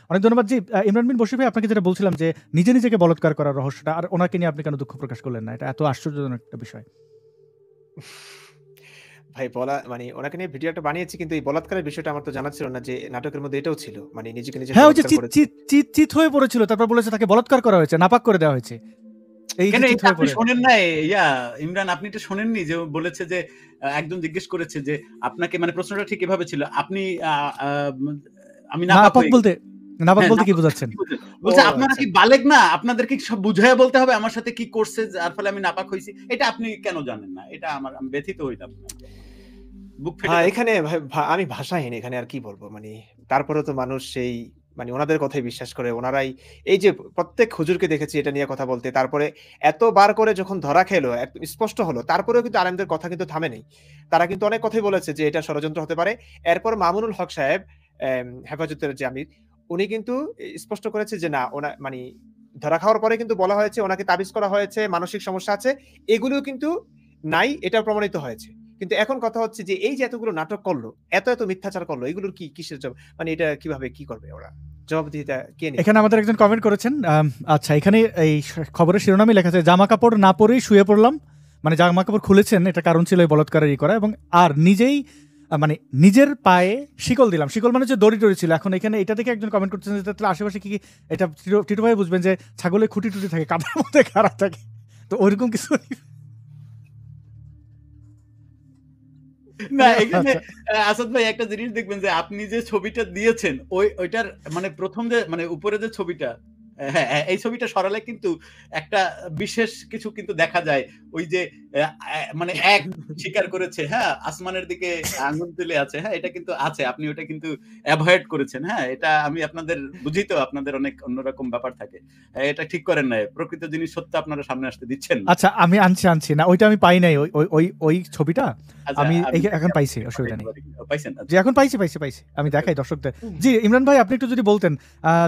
অনেক ধন্যবাদ। জি, ইমরান বিন বশির ভাই, আপনাকে যেটা বলছিলাম যে নিজেকে বলৎকার করার রহস্যটা, আর ওনাকে নিয়ে আপনি কেন দুঃখ প্রকাশ করলেন না? এটা এত আশ্চর্যজনক একটা বিষয়। ভাই মানে ওনাকে নিয়ে ভিডিও একটা বানিয়েছি, কিন্তু এই বলাৎকারের বিষয়টা আমার তো জানা ছিল না যে নাটকের মধ্যে এটাও ছিল। মানে নিজেকে নিজে হ্যাঁ, ওই যে বলাৎকার করেছে। চিত হয়ে পড়েছিল, তারপর বলেছে তাকে বলাৎকার করা হয়েছে, নাপাক করে দেওয়া হয়েছে। এই যে কেন চিত এটা হয়ে আপনি পড়ে। শোনেন নাই? ইমরান, আপনি এটা শোনেননি যে বলেছে যে একজন জিজ্ঞেস করেছে যে আপনাকে, মানে প্রশ্নটা ঠিক এভাবে ছিল, আপনি আমি নাপাক নাপাক হয়ে বলতে হ্যাঁ, বলতে কি নাপাক বোঝাচ্ছেন? কি বোঝেন? বলছে ও আপনারা আচ্ছা। কি বালেগ না? আপনাদের কি সব বুঝাইয়া বলতে হবে আমার সাথে কি করছে যার ফলে আমি নাপাক হইছি? এটা আপনি কেন জানেন না? এটা আমি ব্যথিত হইলাম। বুক ফেটে হ্যাঁ, যাচ্ছে। এখানে আমি ভাষাহীন, এখানে আর কি বলবো? মানে তারপরেও তো মানুষ সেই মানে ওনাদের কথাই বিশ্বাস করে। ওনারাই এই যে প্রত্যেক হুজুরকে দেখেছি এটা নিয়ে কথা বলতে। তারপরে এতবার করে যখন ধরা খেলো, একদম স্পষ্ট হলো, তারপরেও কিন্তু আলেমদের কথা কিন্তু থামে নাই। তারা কিন্তু অনেক কথাই বলেছে যে এটা ষড়যন্ত্র হতে পারে। এরপর মামুনুল হক সাহেব, হেফাজতের যে আমির, উনি কিন্তু স্পষ্ট করেছে যে না, মানে ধরা খাওয়ার পরে কিন্তু বলা হয়েছে ওনাকে তাবিজ করা হয়েছে, মানসিক সমস্যা আছে। এগুলোও কিন্তু নাই, এটা প্রমাণিত হয়েছে। কিন্তু এখন কথা হচ্ছে যে এই যে এতগুলো নাটক করলো, এত মিথ্যাচার করলো, এগুলোর কিসের জবাব? মানে এটা কিভাবে কি করবে ওরা? জবাবদিহিতা কে নিবে? এখানে আমাদের একজন কমেন্ট করেছেন, আচ্ছা, এখানে এই খবরের শিরোনামে লেখা আছে, জামা কাপড় না পরেই শুয়ে পড়লাম। মানে জামা কাপড় খুলেছেন, এটা কারণ ছিল এই বলাৎকারের করা, এবং আর নিজেই মানে নিজের পায়ে শিকল দিলাম। শিকল মানে যে দড়ি ছিল। এখন এখানে এটা থেকে একজন কমেন্ট করছেন যে তাহলে আশেপাশে কি এটা টিটু ভাই বুঝবেন যে ছাগলের খুঁটি টুটি থাকে, কাদার মধ্যে খাড়া থাকে, তো ওইরকম কিছু না, এখানে আসাদ ভাই একটা জিনিস দেখবেন যে আপনি যে ছবিটা দিয়েছেন ওইটার মানে প্রথম যে মানে উপরে যে ছবিটা, হ্যাঁ, এই ছবিটা সরালে কিন্তু একটা বিশেষ কিছু কিন্তু দেখা যায়। ওই যে মানে এক স্বীকার করেছে, হ্যাঁ, আসমানের দিকে আঙ্গুল তুলে আছে, হ্যাঁ, এটা কিন্তু আছে। আপনি ওটা কিন্তু অ্যাভয়েড করেছেন, হ্যাঁ, এটা আমি আপনাদের বুঝি তো, আপনাদের অনেক অন্যরকম ব্যাপার থাকে। এটা ঠিক করেন নাই, প্রকৃত জিনিস সত্য আপনারা সামনে আসতে দিচ্ছেন না। আচ্ছা, আমি আনছি না, ওইটা আমি পাই নাই, ওই ছবিটা আমি এখন পাইছি, অসুবিধা নেই। পাইছেন? জি, এখন পাইছি। আমি দেখাই দর্শকদের। জি, ইমরান ভাই, আপনি একটু যদি বলতেন,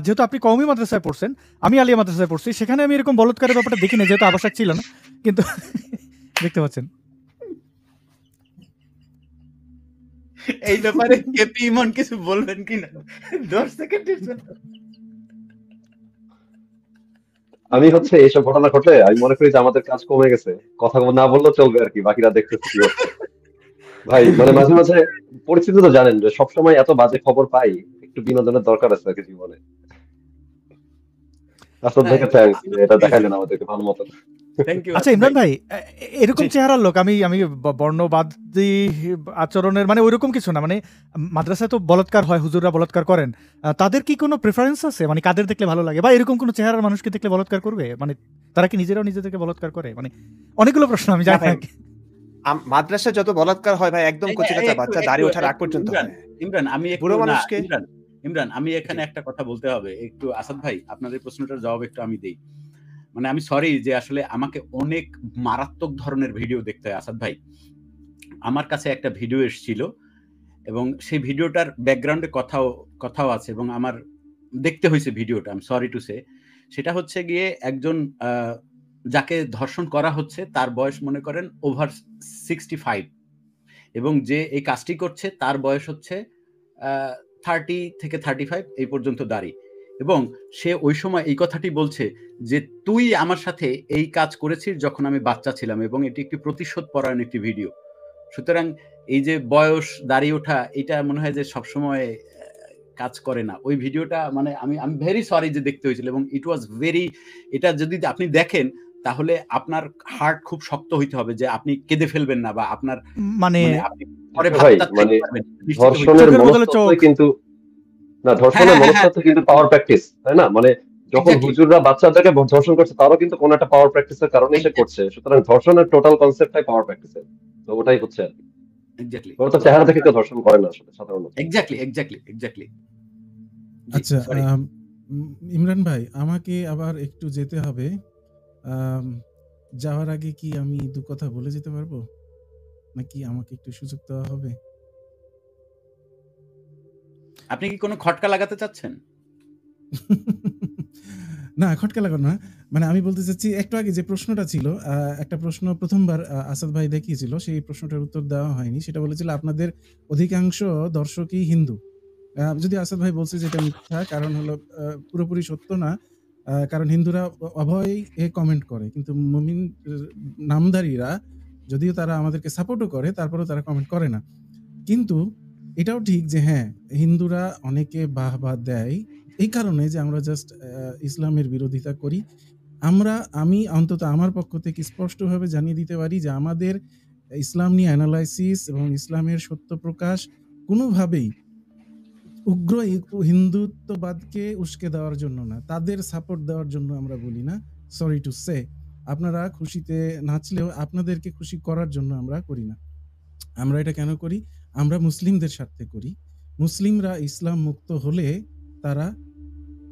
যেহেতু আপনি কওমি মাদ্রাসায় পড়ছেন, আমি আলিয়া মাদ্রাসায় পড়ছি, সেখানে আমি এরকম বলৎকারের ব্যাপারটা দেখি না, যেহেতু আবাসিক ছিল না, কিন্তু দেখতে পাচ্ছেন। এই ব্যাপারে কেপি ইমন কিছু বলবেন কিনা? 10 সেকেন্ডের জন্য। আমি এইসব ঘটনা ঘটলে আমি মনে করি যে আমাদের কাজ কমে গেছে, কথা না বললেও চলবে আর কি, বাকিরা দেখতেছে কি হচ্ছে। ভাই মানে মাঝে মাঝে পরিস্থিতি তো জানেন যে সবসময় এত বাজে খবর পাই, একটু বিনোদনের দরকার আছে আর কি জীবনে। আসাদ ভাইকে থ্যাঙ্কস, এটা দেখাইলেন আমাদেরকে ভালো মতো। Thank you. আচ্ছা ইমরান ভাই, এরকম চেহারার লোক, আমি বর্ণবাদী আচরণের মানে ওইরকম কিছু না, মানে মাদ্রাসায় তো বলাৎকার হয়, হুজুররা বলাৎকার করেন, তাদের কি কোনো প্রেফারেন্স আছে? মানে কাদের দেখলে ভালো লাগে, বা এরকম কোনো চেহারার মানুষকে দেখলে বলাৎকার করবে? মানে তারা কি নিজেরাও নিজেদেরকে বলাৎকার করে? মানে অনেকগুলো প্রশ্ন, আমি জানি না। মাদ্রাসায় যত বলাৎকার হয় ভাই, একদম কচিকাঁচা বাচ্চা দাড়ি ওঠার আগ পর্যন্ত হয়। ইমরান, আমি একটু বুড়ো মানুষকে ইমরান, আমি এখানে একটা কথা বলতে হবে একটু। আসাদ ভাই, আপনাদের প্রশ্নটার জবাব একটু আমি দেই। মানে আমি সরি যে আসলে আমাকে অনেক মারাত্মক ধরনের ভিডিও দেখতে হয় আসাদ ভাই। আমার কাছে একটা ভিডিও এসেছিল এবং সেই ভিডিওটার ব্যাকগ্রাউন্ডে কথাও আছে এবং আমার দেখতে হয়েছে ভিডিওটা, I am sorry to say. সেটা হচ্ছে গিয়ে একজন যাকে ধর্ষণ করা হচ্ছে তার বয়স মনে করেন ওভার 65, এবং যে এই কাজটি করছে তার বয়স হচ্ছে 30 থেকে 35 এই পর্যন্ত দাঁড়ি, এবং সে ওই সময় এই কথাটি বলছে যে তুই আমার সাথে এই কাজ করেছিস যখন আমি বাচ্চা ছিলাম, এবং এটি একটি প্রতিশোধ পরায়ণ একটি ভিডিও। সুতরাং এই যে বয়স, দাড়ি ওঠা, এটা মনে হয় যে সবসময় কাজ করে না। ওই ভিডিওটা মানে আমি ভেরি সরি যে দেখতে হয়েছিল, এবং ইট ওয়াজ ভেরি, এটা যদি আপনি দেখেন তাহলে আপনার হার্ট খুব শক্ত হইতে হবে যে আপনি কেঁদে ফেলবেন না, বা আপনার মানে আপনি পরে ভাবতে পারবেন। ধর্ষণের মনস্তত্ত্বই কিন্তু না, ধর্ষণের মনস্তত্ত্ব কিন্তু পাওয়ার প্র্যাকটিস, তাই না? মানে যখন হুজুররা বাচ্চাদেরকে ধর্ষণ করছে, তারও কিন্তু কোন একটা পাওয়ার প্র্যাকটিসের কারণে সে করছে। সুতরাং ধর্ষণের টোটাল কনসেপ্টটাই পাওয়ার প্যাকটিসের, তো ওটাই হচ্ছে আর কি। এক্স্যাক্টলি, ওরা তো চেহারা দেখে কেউ ধর্ষণ করে না আসলে সাধারণত। এক্স্যাক্টলি। আচ্ছা, ইমরান ভাই, আমাকে আবার একটু যেতে হবে। যাওয়ার আগে কি আমি দু কথা বলে যেতে পারবো, নাকি আমাকে একটু সুযোগ দেওয়া হবে? আপনি কি কোনো খটকা লাগাতে চাচ্ছেন? না, খটকা লাগানো না, মানে আমি বলতে চাচ্ছি একটু আগে যে প্রশ্নটা ছিল, একটা প্রশ্ন প্রথমবার আসাদ ভাই দেখিয়েছিল, সেই প্রশ্নটার উত্তর দেওয়া হয়নি। সেটা বলেছিল আপনাদের অধিকাংশ দর্শকই হিন্দু, যদি আসাদ ভাই বলছে যে এটা মিথ্যা, কারণ হলো পুরোপুরি সত্য না। কারণ হিন্দুরা অভয় কমেন্ট করে, কিন্তু মুমিন নামধারীরা যদিও তারা আমাদেরকে সাপোর্টও করে, তারপরেও তারা কমেন্ট করে না। কিন্তু এটাও ঠিক যে হ্যাঁ, হিন্দুরা অনেকে বাহবা দেয় এই কারণে যে আমরা জাস্ট ইসলামের বিরোধিতা করি। আমি অন্তত আমার পক্ষ থেকে স্পষ্টভাবে জানিয়ে দিতে পারি যে আমাদের ইসলাম নিয়ে অ্যানালাইসিস এবং ইসলামের সত্য প্রকাশ কোনোভাবেই উগ্র হিন্দুত্ববাদকে উস্কে দেওয়ার জন্য না, তাদের সাপোর্ট দেওয়ার জন্য আমরা বলি না। সরি টু সে, আপনারা খুশিতে নাচলেও আপনাদেরকে খুশি করার জন্য আমরা করি না। আমরা এটা কেন করি? আমরা মুসলিমদের স্বার্থে করি। মুসলিমরা ইসলাম মুক্ত হলে তারা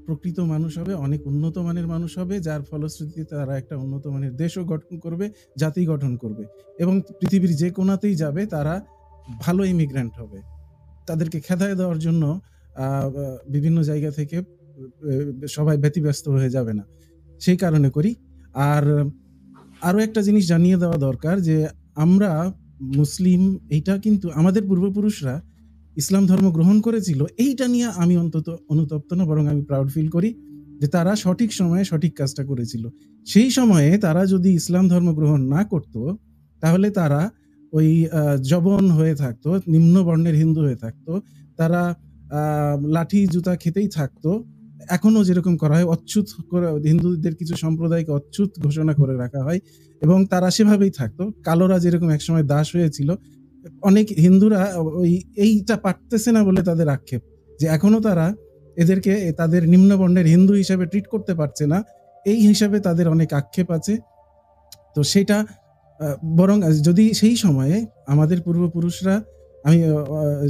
প্রকৃত মানুষ হবে, অনেক উন্নত মানের মানুষ হবে, যার ফলশ্রুতিতে তারা একটা উন্নত মানের দেশও গঠন করবে, জাতি গঠন করবে, এবং পৃথিবীর যে কোনাতেই যাবে তারা ভালো ইমিগ্রেন্ট হবে। তাদেরকে খেদায় দেওয়ার জন্য বিভিন্ন জায়গা থেকে সবাই ব্যতিব্যস্ত হয়ে যাবে না, সেই কারণে করি। আর আরো একটা জিনিস জানিয়ে দেওয়া দরকার যে আমরা মুসলিম, এইটা কিন্তু আমাদের পূর্বপুরুষরা ইসলাম ধর্ম গ্রহণ করেছিল, এইটা নিয়ে আমি অন্তত অনুতপ্ত না, বরং আমি প্রাউড ফিল করি যে তারা সঠিক সময়ে সঠিক কাজটা করেছিল। সেই সময়ে তারা যদি ইসলাম ধর্ম গ্রহণ না করত, তাহলে তারা ওই জবন হয়ে থাকতো, নিম্ন বর্ণের হিন্দু হয়ে থাকতো, তারা লাঠি জুতা খেতেই থাকতো। এখনো যেরকম করা হয়, অচ্যুত করে হিন্দুদের কিছু সম্প্রদায়কে অচ্যুত ঘোষণা করে রাখা হয়, এবং তারা সেভাবেই থাকতো। কালোরা যেরকম একসময় দাস হয়েছিল, অনেক হিন্দুরা এইটা পারতেছে না বলে তাদের আক্ষেপ যে এখনো তারা এদেরকে তাদের নিম্নবর্ণের হিন্দু হিসাবে ট্রিট করতে পারছে না, এই হিসাবে তাদের অনেক আক্ষেপ আছে। তো সেটা বরং যদি সেই সময়ে আমাদের পূর্বপুরুষরা, আমি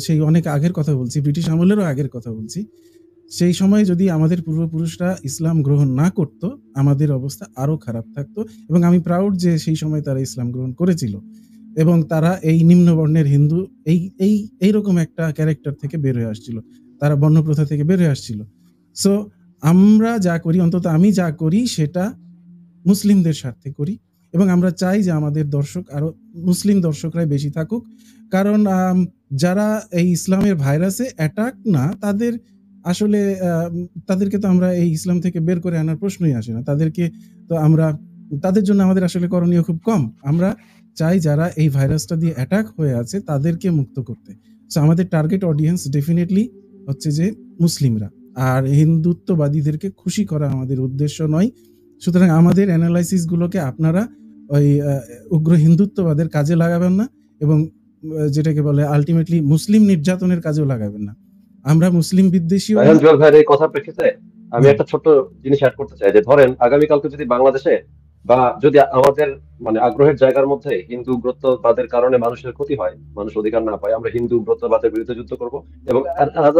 সেই অনেক আগের কথা বলছি, ব্রিটিশ আমলেরও আগের কথা বলছি, সেই সময় যদি আমাদের পূর্বপুরুষরা ইসলাম গ্রহণ না করত, আমাদের অবস্থা আরো খারাপ থাকতো। এবং আমি প্রাউড যে সেই সময় তারা ইসলাম গ্রহণ করেছিল এবং তারা এই নিম্নবর্ণের হিন্দু এইরকম একটা ক্যারেক্টার থেকে বের হয়ে আসছিল, তারা বর্ণপ্রথা থেকে বের হয়ে আসছিল। সো আমরা যা করি, অন্তত আমি যা করি, সেটা মুসলিমদের স্বার্থে করি, এবং আমরা চাই যে আমাদের দর্শক আরো মুসলিম দর্শকরাই বেশি থাকুক। কারণ যারা এই ইসলামের ভাইরাসে অ্যাটাক না, তাদের আসলে তাদেরকে তো আমরা এই ইসলাম থেকে বের করে আনার প্রশ্নই আসে না। তাদের জন্য আমাদের আসলে করণীয় খুব কম। আমরা চাই যারা এই ভাইরাসটা দিয়ে অ্যাটাক হয়ে আছে তাদেরকে মুক্ত করতে। সো আমাদের টার্গেট অডিয়েন্স ডেফিনেটলি হচ্ছে যে মুসলিমরা, আর হিন্দুত্ববাদীদেরকে খুশি করা আমাদের উদ্দেশ্য নয়। সুতরাং আমাদের অ্যানালাইসিস গুলোকে আপনারা ওই উগ্র হিন্দুত্ববাদের কাজে লাগাবেন না, এবং যেটাকে বলে আলটিমেটলি মুসলিম নির্যাতনের কাজেও লাগাবেন না। আমরা মুসলিম বিদ্বেষীও। ভাইয়ের এই কথা প্রেক্ষিতে আমি একটা ছোট্ট জিনিস অ্যাড করতে চাই, যে ধরেন আগামীকালকে যদি বাংলাদেশে বা যদি আমাদের মানে আগ্রহের জায়গার মধ্যে হিন্দু উগ্রত্ববাদের কারণে মানুষের ক্ষতি হয়, মানুষ অধিকার না পায়, আমরা হিন্দু উগ্রত্ববাদের বিরুদ্ধে যুদ্ধ করবো। এবং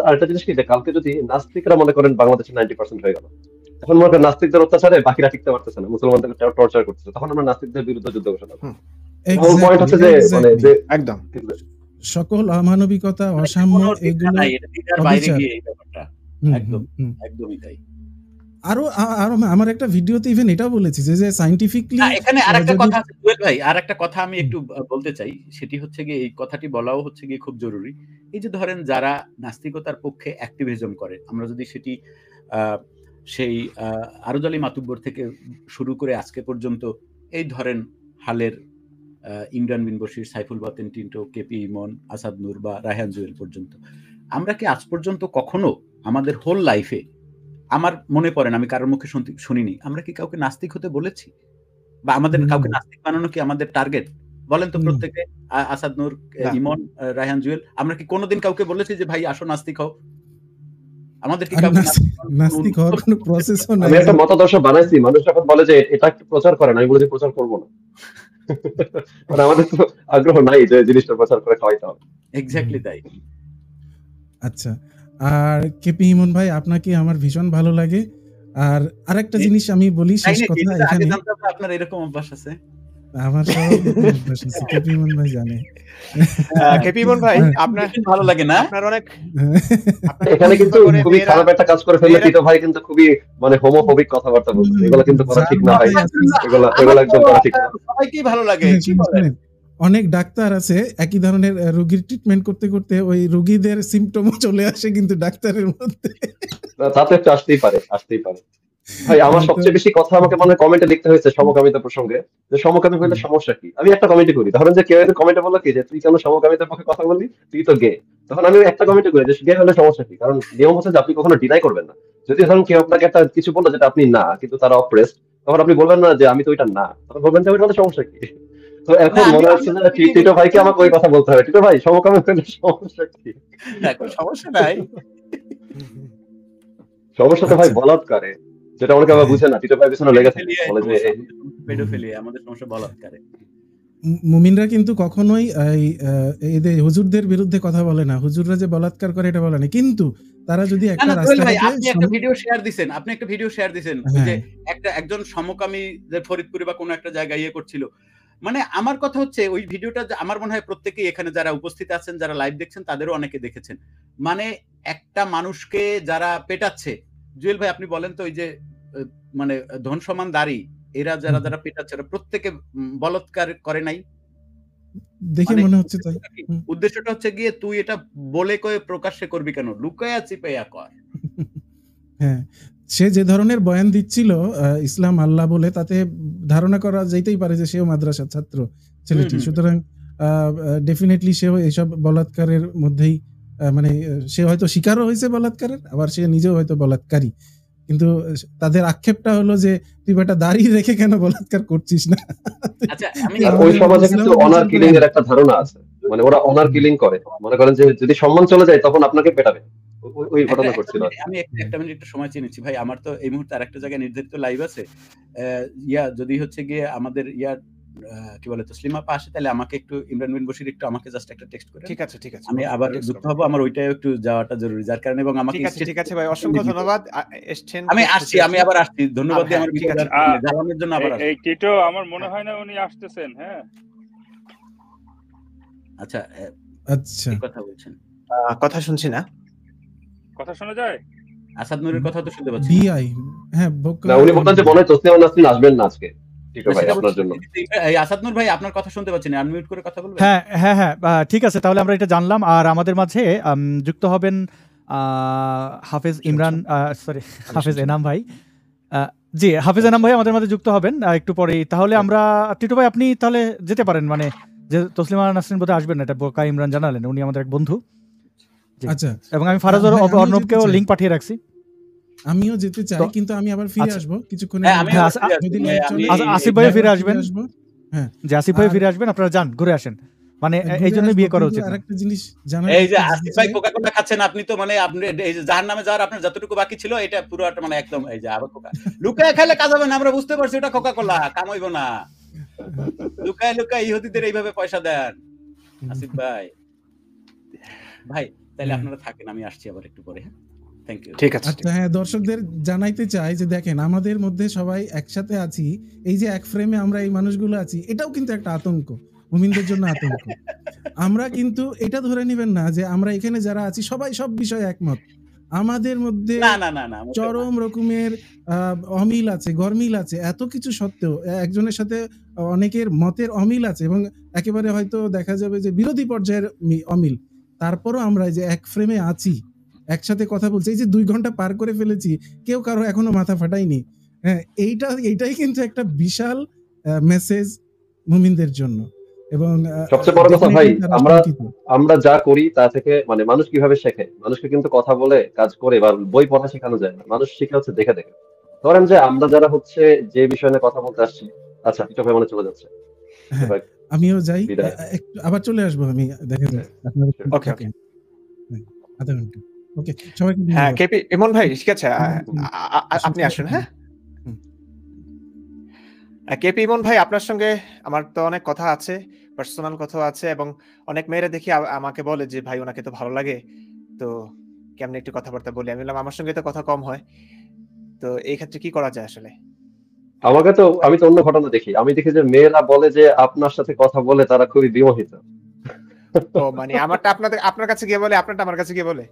আরেকটা জিনিস কি, যে কালকে যদি নাস্তিকরা মনে করেন বাংলাদেশে 90% হয়ে গেল, তখন মনে করেন নাস্তিকদের অত্যাচারে বাকিরা টিকতে পারতেছে না, মুসলমানদেরকে টর্চার করতেছে, তখন আমরা নাস্তিকদের বিরুদ্ধে যুদ্ধ ঘোষণা করবো। পয়েন্ট হচ্ছে যে মানে যে একদম সকল অমানবিকতা, অসাম্য, এগুলো একদমই তাই। আরো আমার একটা ভিডিওতে ইভেন এটা বলেছি যে সায়েন্টিফিকলি এখানে আরেকটা কথা আছে জুয়েল ভাই, আরেকটা কথা আমি একটু বলতে চাই, সেটি হচ্ছে গিয়ে এই কথাটি বলাও হচ্ছে গিয়ে খুব জরুরি। এই যে ধরেন যারা নাস্তিকতার পক্ষে অ্যাক্টিভিজম করে, আমরা যদি সেটি সেই আরজ আলী মাতুব্বর থেকে শুরু করে আজকে পর্যন্ত, এই ধরেন হালের ইমরান বিন বশির, সাইফুল বাতেন টিন্টো, কেপি ইমন, আসাদ নূর বা রায়হান জুয়েল পর্যন্ত, আমরা কি আজ পর্যন্ত কখনো আমাদের হোল লাইফে, আমার মনে পড়ে না, আমি কারোর মুখে শুনিনি, আমরা কি কাউকে নাস্তিক হতে বলেছি? বা আমাদের কাউকে নাস্তিক বানানো কি আমাদের টার্গেট? বলেন তো প্রত্যেকে, আসাদ নূর, ইমন, রায়হান জুয়েল, আমরা কি কোনোদিন কাউকে বলেছি যে ভাই আসো নাস্তিক হও? আমাদের কি কাউকে নাস্তিক হওয়ার কোনো প্রসেসও নাই। আমি একটা মতাদর্শ বানাইছি, মানুষ যখন বলে যে এটা একটু প্রচার করেন, আমি বলেছি প্রচার করবো না। মানে আমাদের তো আগ্রহ নাই যে জিনিসটা প্রচার করে খাওয়াইতে হবে। এক্স্যাক্টলি তাই। আচ্ছা, আর কেপি ইমন ভাই, আপনাকে আমার ভীষণ ভালো লাগে। আর আরেকটা জিনিস আমি বলি, শেষ কথা, এখানে আপনার এরকম অভ্যাস আছে? আমার সব অভ্যাস আছে, কেপি ইমন ভাই জানে। কেপি ইমন ভাই, আপনার ভালো লাগে না? আপনার অনেক এখানে কিন্তু খুবই খারাপ একটা কাজ করে ফেললে টিটো ভাই, কিন্তু খুবই মানে হোমোফোবিক কথাবার্তা বলছে, এগুলো কিন্তু করা ঠিক না ভাই, এগুলো একদম করা ঠিক না। সবাইকেই ভালো লাগে, কি বলেন? অনেক ডাক্তার আছে একই ধরনের রোগীর ট্রিটমেন্ট করতে করতে ওই রোগীদের সিম্পটমও চলে আসে কিন্তু ডাক্তারের মধ্যে। তাতে একটু আসতেই পারে। ভাই আমার তো সবচেয়ে বেশি কথা আমাকে মনে কমেন্টে লিখতে হয়েছে সমকামিতা প্রসঙ্গে, যে সমকামী হইলে সমস্যা কি। আমি একটা কমেন্টে করি, ধরেন যে কেউ কমেন্টে বললো কি যে তুই কেন সমকামিতার পক্ষে কথা বললি, তুই তো গে। তখন আমি একটা কমেন্টে করি যে গে হলে সমস্যা কি, কারণ নিয়ম হচ্ছে যে আপনি কখনো ডিনাই করবেন না। যদি ধরুন কেউ আপনাকে একটা কিছু বললো যেটা আপনি না, কিন্তু তারা অপ্রেসড, তখন আপনি বলবেন না যে আমি তো এটা না, তখন বলবেন যে ওইটা হলে সমস্যা কি। তো না এখন আমি মনে আমি হচ্ছে যে আপনাকে টিটো ভাইকে আমাকে ওই কথা বলতে হবে, টিটো ভাই সমকামী হলে সমস্যা কি। কোনো সমস্যা নাই। সমস্যা তো ভাই আচ্ছা বলাৎকারে, যেটা অনেকে আবার বুঝে না। টিটো ভাই পিছনে লেগে থাকে, পেডোফিলিয়ায় বলে যে সমস্যা, পেডোফিলিয়া আমাদের সমস্যা বলাৎকারে। মুমিনরা কিন্তু কখনোই এদের হুজুরদের বিরুদ্ধে কথা বলে না, হুজুররা যে বলাৎকার করে এটা বলে না, কিন্তু তারা যদি না একটা না সোহেল ভাই, রাস্তাঘাটে আপনি একটা ভিডিও শেয়ার দিছেন, ওই যে হ্যাঁ একজন সমকামী যে ফরিদপুরে বা কোনো একটা জায়গায় ইয়ে করছিল। মানে আমার কথা হচ্ছে ওই ভিডিওটা আমার মনে হয় প্রত্যেকেই এখানে যারা উপস্থিত আছেন, যারা লাইভ দেখছেন, তাদেরও অনেকে দেখেছেন। মানে একটা মানুষকে যারা পেটাচ্ছে, জুয়েল ভাই আপনি বলেন তো, ওই যে মানে ধন সমান দাড়ি, এরা যারা যারা পেটাচ্ছে, এরা প্রত্যেকে বলাৎকার করে নাই। দেখে মানে মনে হচ্ছে তাই। উদ্দেশ্যটা হচ্ছে গিয়ে তুই এটা বলে কয়ে প্রকাশ্যে করবি কেন, লুকায়া চিপাইয়া কর। হ্যাঁ, সে যে ধরনের বয়ান দিচ্ছিল ইসলাম আল্লাহ বলে, তাতে ধারণা করা যেতেই পারে যে সেও মাদ্রাসার ছাত্র ছেলেটি। সুতরাং ডেফিনেটলি সেও এইসব বলাৎকারের মধ্যেই মানে সে হয়তো শিকারও হয়েছে বলাৎকারের, আবার সে নিজেও হয়তো বলাৎকারী। কিন্তু তাদের আক্ষেপটা হলো যে তুই বেটা দাঁড়িয়ে রেখে কেন বলাৎকার করছিস না। আচ্ছা আমি আর ওই সমাজে কিন্তু অনার কিলিং এর একটা ধারণা আছে, মানে ওরা অনার কিলিং করে, মনে করেন যে যদি সম্মান চলে যায় তখন আপনাকে পেটাবে। ওই ঘটনা করছিল। আমি একটা মিনিট একটু সময় চেয়ে নিচ্ছি ভাই, আমার তো এই মুহূর্তে আরেকটা জায়গায় নির্ধারিত লাইভ আছে। যদি হচ্ছে গিয়ে আমাদের কি বলে তসলিমা আপা আসে, তাহলে আমাকে একটু ইমরান বিন বশির একটু আমাকে জাস্ট একটা টেক্সট করে। ঠিক আছে আমি আবার যুক্ত হব, আমার ওইটাও একটু যাওয়াটা জরুরি, যার কারণে এবং আমাকে ঠিক আছে ভাই, অসংখ্য ধন্যবাদ। আমি আসছি, আমি আবার আসছি, ধন্যবাদ দিয়ে আমার ঠিক আছে জানানোর জন্য আবার আসছি। এই টিটো আমার মনে হয় না উনি আসতেছেন। হ্যাঁ আচ্ছা আচ্ছা কি কথা বলছেন? কথা শুনছি না, কথা শোনা যায়? আসাদ নূরের কথা তো শুনতে পাচ্ছি। বিআই হ্যাঁ না, উনি বলতেন যে মনে হয় তসলিমা নাসরিন আসবেন না আজকে। টিটো ভাই আপনার জন্য। আসাদ নূর ভাই আপনার কথা শুনতে পাচ্ছি না, আনমিউট করে কথা বলবেন। হ্যাঁ হ্যাঁ হ্যাঁ ঠিক আছে, তাহলে আমরা এটা জানলাম। আর আমাদের মাঝে যুক্ত হবেন হাফেজ ইমরান, সরি হাফেজ এনাম ভাই। জি হাফেজ এনাম ভাই আমাদের মাঝে যুক্ত হবেন একটু পরেই। তাহলে আমরা টিটো ভাই আপনি তাহলে যেতে পারেন, মানে যে তসলিমা নাসরিন বোধহয় আসবেন না, এটা বোকা ইমরান জানালেন, উনি আমাদের এক বন্ধু। আচ্ছা, এবং আমি ফারাজ অর্ণবকেও লিংক পাঠিয়ে রাখছি। আমিও যেতে চাই, কিন্তু আমি আবার ফিরে আসবো কিছুক্ষণের হ্যাঁ, মধ্যে। আসিফ ভাই ফিরে আসবেন, হ্যাঁ যে আসিফ ভাই ফিরে আসবেন, আপনারা যান ঘুরে আসেন, মানে এই জন্য বিয়ে করা উচিত। আরেকটা জিনিস জানা, এই যে আসিফ ভাই কোকা-কোলা খাচ্ছেন, আপনি তো মানে আপনি এই যে জাহান্নামে যাওয়ার আপনার যতটুকু বাকি ছিল, এটা পুরো একটা মানে একদম এই যে আবার কোকা লুকায় খাইলে কাজ হবে না, আমরা বুঝতে পারছি ওটা কোকা-কোলা, কাম হইব না। লুকায় লুকায় ইহুদিদের এইভাবে পয়সা দেন আসিফ ভাই। ভাই তাহলে আপনারা থাকেন, আমি আসছি আবার একটু পরে। হ্যাঁ থ্যাংক ইউ। ঠিক আছে। আচ্ছা হ্যাঁ, দর্শকদের জানাইতে চাই যে দেখেন আমাদের মধ্যে সবাই একসাথে আছি, এই যে এক ফ্রেমে আমরা এই মানুষগুলো আছি, এটাও কিন্তু একটা আতঙ্ক, মুমিনদের জন্য আতঙ্ক। আমরা কিন্তু এটা ধরে নেবেন না যে আমরা এখানে যারা আছি সবাই সব বিষয়ে একমত। আমাদের মধ্যে না চরম রকমের অমিল আছে, গরমিল আছে, এত কিছু সত্ত্বেও একজনের সাথে অনেকের মতের অমিল আছে এবং একেবারে হয়তো দেখা যাবে যে বিরোধী পর্যায়ের অমিল, তারপরও আমরা যে এক ফ্রেমে আছি, একসাথে কথা বলছি, এই যে 2 ঘন্টা পার করে ফেলেছি, কেউ কারো এখনো মাথা ফাটায়নি। হ্যাঁ, এইটাই কিন্তু একটা বিশাল মেসেজ মুমিনদের জন্য। এবং সবচেয়ে বড় কথা ভাই, আমরা যা করি তা থেকে মানে মানুষ কিভাবে শেখে, মানুষকে কিন্তু কথা বলে কাজ করে বা বই পড়া শেখানো যায় না, মানুষ শিখে হচ্ছে দেখে দেখে। ধরেন যে আমরা যারা হচ্ছে যে বিষয় নিয়ে কথা বলতে আসছি, আচ্ছা টিটো ভাই মনে চলে যাচ্ছে, আমিও যাই, আবার চলে আসবো আমি, দেখা যায় আপনারা ওকে আধা ঘন্টা। ওকে সবাইকে হ্যাঁ কেপি ইমন ভাই, ঠিক আছে আপনি আসুন। হ্যাঁ কেপি ইমন ভাই, আপনার সঙ্গে আমার তো অনেক কথা আছে, পার্সোনাল কথা আছে, এবং অনেক মেয়েরা দেখি আমাকে বলে যে ভাই ওনাকে তো ভালো লাগে, তো কেমনে একটু কথাবার্তা বলি। আমি বললাম আমার সঙ্গে তো কথা কম হয়, তো এই ক্ষেত্রে কি করা যায় আসলে? আমি তো অন্য ঘটনা দেখি, আমি দেখি যে মেয়েরা বলে যে আপনার সাথে কথা বলে তারা খুবই বিমোহিত। ও মানে আমারটা আপনার কাছে গিয়ে বলে, আপনারটা আমার কাছে গিয়ে বলে।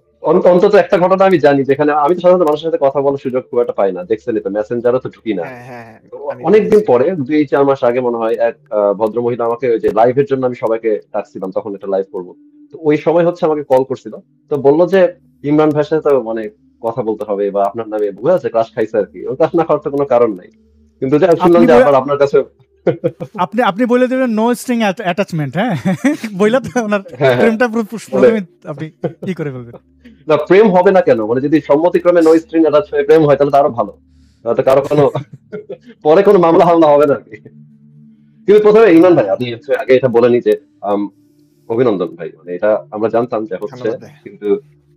অন্তত একটা ঘটনা আমি জানি, যেখানে আমি তো সাধারণত মানুষের সাথে কথা বলার সুযোগ খুব একটা পাই না, দেখছেনই তো, মেসেঞ্জারও তো ঢুকি না। হ্যাঁ হ্যাঁ হ্যাঁ, তো আমি অনেকদিন দেখেছি। পরে 2-4 মাস আগে মনে হয় এক ভদ্র মহিলা আমাকে ওই যে লাইভের জন্য আমি সবাইকে ডাকছিলাম, তখন একটা লাইভ করবো। তো ওই সময় হচ্ছে আমাকে কল করছিল। তো বললো যে ইমরান ভাইয়ের সাথে তো মানে কথা বলতে হবে, বা আপনার নামে বুঝা আছে ক্রাশ খাইছে আর কি। ওর ক্রাশ না খাওয়ার তো কোনো কারণ নাই, কিন্তু যে আমি শুনলাম আপনি যে বলে- আবার আপনার কাছে আপনি বলে দেবেন নো স্ট্রিং অ্যাটাচমেন্ট, হ্যাঁ বইলা তো ওনার হ্যাঁ হ্যাঁ প্রেমটা প্রথমে আপনি কি করে বলবেন? না, প্রেম হবে না কেন, মানে যদি সম্মতিক্রমে নো স্ট্রিং অ্যাটাচ হয়ে প্রেম হয় তাহলে তো আরো ভালো। তাতে কারো কোনো পরে কোনো মামলা হামলা হবে না আর কি। কিন্তু প্রথমে ইমরান ভাই, আপনি হচ্ছে আগে এটা বলেনি যে আম, অভিনন্দন ভাই, মানে এটা আমরা জানতাম যে হচ্ছে, ধন্যবাদ ভাই। কিন্তু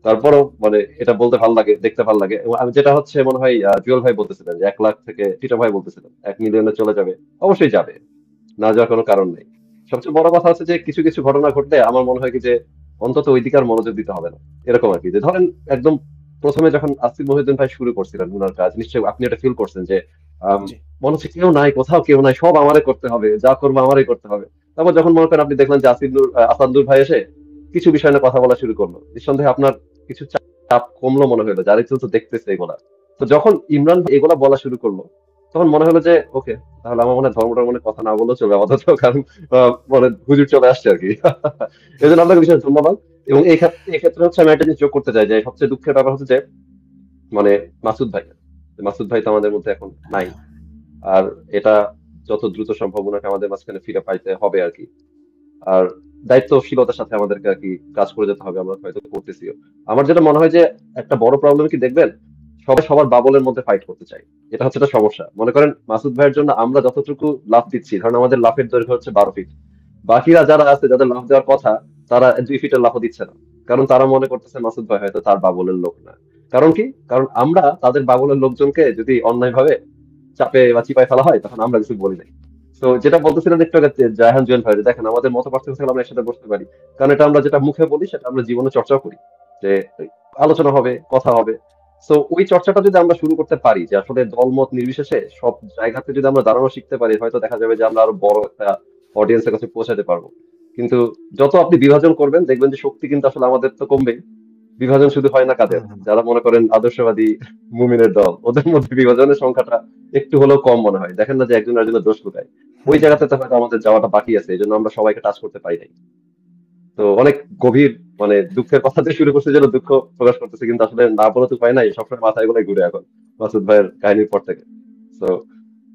তারপরও মানে এটা বলতে ভালো লাগে, দেখতে ভালো লাগে। এবং আমি যেটা হচ্ছে মনে হয় জুয়েল ভাই বলতেছিলেন যে 1 লাখ থেকে, টিটো ভাই বলতেছিলেন 1 মিলিয়নে চলে যাবে। অবশ্যই যাবে, না যাওয়ার কোনো কারণ নেই। সবচেয়ে বড় কথা হচ্ছে যে কিছু কিছু ঘটনা ঘটলে আমার মনে হয় কি যে অন্তত ওই দিকে আর মনোযোগ দিতে হবে না, এরকম আর কি। যে ধরেন একদম প্রথমে যখন আসিফ মহিউদ্দিন ভাই শুরু করছিলেন ওনার কাজ, নিশ্চয়ই আপনি এটা ফিল করছেন যে জি মনে হচ্ছে কেউ নাই, কোথাও কেউ নাই, সব আমারে করতে হবে, যা করবো আমারই করতে হবে। তারপর যখন মনে করেন আপনি দেখলেন যে আসাদুর ভাই এসে কিছু বিষয় নিয়ে কথা বলা শুরু করলো, নিঃসন্দেহে আপনার কিছু চাপ কমলো মনে হলো, যারা তো দেখতেছে এগুলা। তো যখন ইমরান ভাই এগুলা বলা শুরু করলো, তখন মনে হলো যে ওকে, তাহলে আমার মনে হয় ধর্মটার মনে কথা না বললেও চলবে আপাতত, কারণ মানে হুজুর চলে আসছে আর কি। এই জন্য আপনাকে বিশেষ ধন্যবাদ। এবং এই ক্ষেত্রে হচ্ছে আমি একটা জিনিস যোগ করতে চাই, যে সবচেয়ে দুঃখের ব্যাপার হচ্ছে যে মানে মাসুদ ভাই তো আমাদের মধ্যে এখন নাই। আর এটা যত দ্রুত সম্ভব ওনাকে আমাদের মাঝখানে ফিরে পাইতে হবে আর কি। আর দায়িত্বশীলতার সাথে আমাদেরকে আর কি কাজ করে যেতে হবে, আমরা হয়তো করতেছিও। আমার যেটা মনে হয় যে একটা বড় প্রবলেম কি দেখবেন, সবাই সবার বাবলের মধ্যে ফাইট করতে চায়, এটা হচ্ছে একটা সমস্যা। মনে করেন মাসুদ ভাইয়ের জন্য আমরা যতটুকু লাফ দিচ্ছি, ধরেন আমাদের লাফের দৈর্ঘ্য হচ্ছে 12 ফিট, বাকিরা যারা আছে যাদের লাফ দেওয়ার কথা তারা 2 ফিটের লাফও দিচ্ছে না, কারণ তারা মনে করতেছে মাসুদ ভাই হয়তো তার বাবলের লোক না। কারণ কি, কারণ আমরা তাদের বাবলের লোকজনকে যদি অন্যায়ভাবে চাপে বা চিপায় ফেলা হয় তখন আমরা কিছু বলি নাই। তো যেটা বলতেছিলেন একটু আগে জায়হান জুয়েল ভাই, যে দেখেন আমাদের মত পার্থক্য থাকলে আমরা একসাথে বসতে পারি, কারণ এটা আমরা যেটা মুখে বলি সেটা আমরা জীবনে চর্চাও করি, যে আলোচনা হবে, কথা হবে। তো ওই চর্চাটা যদি আমরা শুরু করতে পারি, যে আসলে দলমত নির্বিশেষে সব জায়গাতে যদি আমরা দাঁড়ানো শিখতে পারি, হয়তো দেখা যাবে যে আমরা আরো বড় একটা অডিয়েন্সের কাছে পৌঁছাতে পারবো। কিন্তু যত আপনি বিভাজন করবেন দেখবেন যে শক্তি কিন্তু আসলে আমাদের তো কমবেই। বিভাজন শুধু হয় না কাদের, যারা মনে করেন আদর্শবাদী মুমিনের দল, ওদের মধ্যে বিভাজনের সংখ্যাটা একটু হলেও কম মনে হয়। দেখেন না যে একজন আরেকজনের দোষ কোথায়, ওই জায়গাতে তো হয়তো আমাদের যাওয়াটা বাকি আছে, এই জন্য আমরা সবাইকে টাচ করতে পারি নাই। তো অনেক গভীর মানে দুঃখের কথা দিয়ে শুরু করছে, যেন দুঃখ প্রকাশ করতেছে, কিন্তু আসলে না বলে তো উপায় নাই, সবসময় মাথায় এগুলোই ঘুরে এখন মাসুদ ভাইয়ের কাহিনীর পর থেকে। তো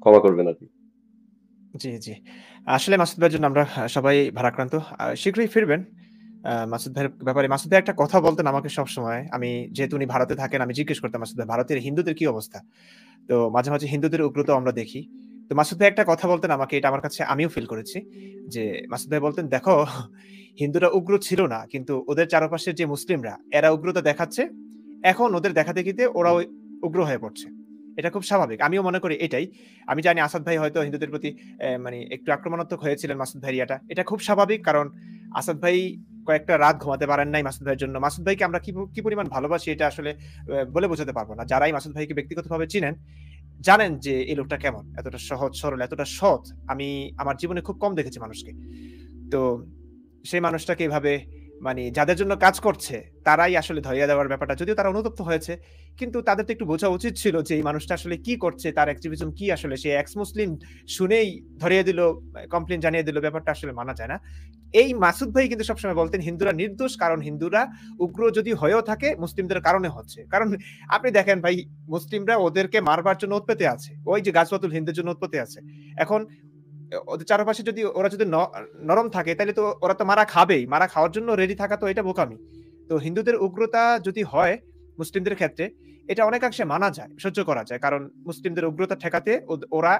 ক্ষমা করবেন আর কি। জি জি। আসলে মাসুদ ভাইয়ের জন্য আমরা সবাই ভারাক্রান্ত। শীঘ্রই ফিরবেন। মাসুদ ভাইয়ের ব্যাপারে মাসুদ ভাই একটা কথা বলতেন আমাকে সবসময়। আমি যেহেতু উনি ভারতে থাকেন, আমি জিজ্ঞেস করতাম মাসুদ ভাই ভারতের হিন্দুদের কি অবস্থা? তো মাঝে মাঝে হিন্দুদের উগ্রতা আমরা দেখি। তো মাসুদ ভাই একটা কথা বলতেন আমাকে, এটা আমার কাছে আমিও ফিল করেছি। যে মাসুদ ভাই বলতেন, "দেখো হিন্দুরা উগ্র ছিল না, কিন্তু ওদের চারপাশের যে মুসলিমরা এরা উগ্রতা দেখাচ্ছে। এখন ওদের দেখাদেখিতে ওরাও উগ্র হয়ে পড়ছে। এটা খুব স্বাভাবিক।" আমিও মনে করি এটাই। আমি জানি আসাদ ভাই হয়তো হিন্দুদের প্রতি মানে একটু আক্রমণাত্মক হয়েছিলেন মাসুদ ভাইয়ের ইয়াটা। এটা খুব স্বাভাবিক, কারণ আসাদ ভাই কয়েকটা রাত ঘুমাতে পারেন নাই মাসুদ ভাইয়ের জন্য। মাসুদ ভাইকে আমরা কি পরিমাণ ভালোবাসি এটা আসলে বলে বোঝাতে পারব না। যারাই মাসুদ ভাইকে ব্যক্তিগতভাবে চিনেন, জানেন যে এই লোকটা কেমন। এতটা সহজ সরল, এতটা সৎ আমি আমার জীবনে খুব কম দেখেছি মানুষকে। তো সেই মানুষটাকে এভাবে মানে যাদের জন্য কাজ করছে তারাই আসলে ধরিয়ে দেওয়ার ব্যাপারটা, যদিও তারা অনুতপ্ত হয়েছে, কিন্তু তাদের তো একটু বোঝা উচিত ছিল যে এই মানুষটা আসলে কি করছে, তার অ্যাক্টিভিজম কি, আসলে সে এক্স মুসলিম শুনেই ধরিয়ে দিল, কমপ্লেন জানিয়ে দিল, ব্যাপারটা আসলে মানা যায় না। এই মাসুদ ভাই কিন্তু সবসময় বলতেন হিন্দুরা নির্দোষ, কারণ হিন্দুরা উগ্র যদি হয়েও থাকে মুসলিমদের কারণে হচ্ছে। কারণ আপনি দেখেন ভাই, মুসলিমরা ওদেরকে মারবার জন্য উৎপেতে আছে, ওই যে গাজওয়াতুল হিন্দের জন্য উৎপেতে আছে। এখন ওদের চারপাশে যদি ওরা যদি নরম থাকে তাহলে তো ওরা তো মারা খাবেই, মারা খাওয়ার জন্য রেডি থাকা তো এটা বোকামি। তো হিন্দুদের উগ্রতা যদি হয় মুসলিমদের ক্ষেত্রে, এটা অনেকাংশে মানা যায়, সহ্য করা যায়, কারণ মুসলিমদের উগ্রতা ঠেকাতে ওরা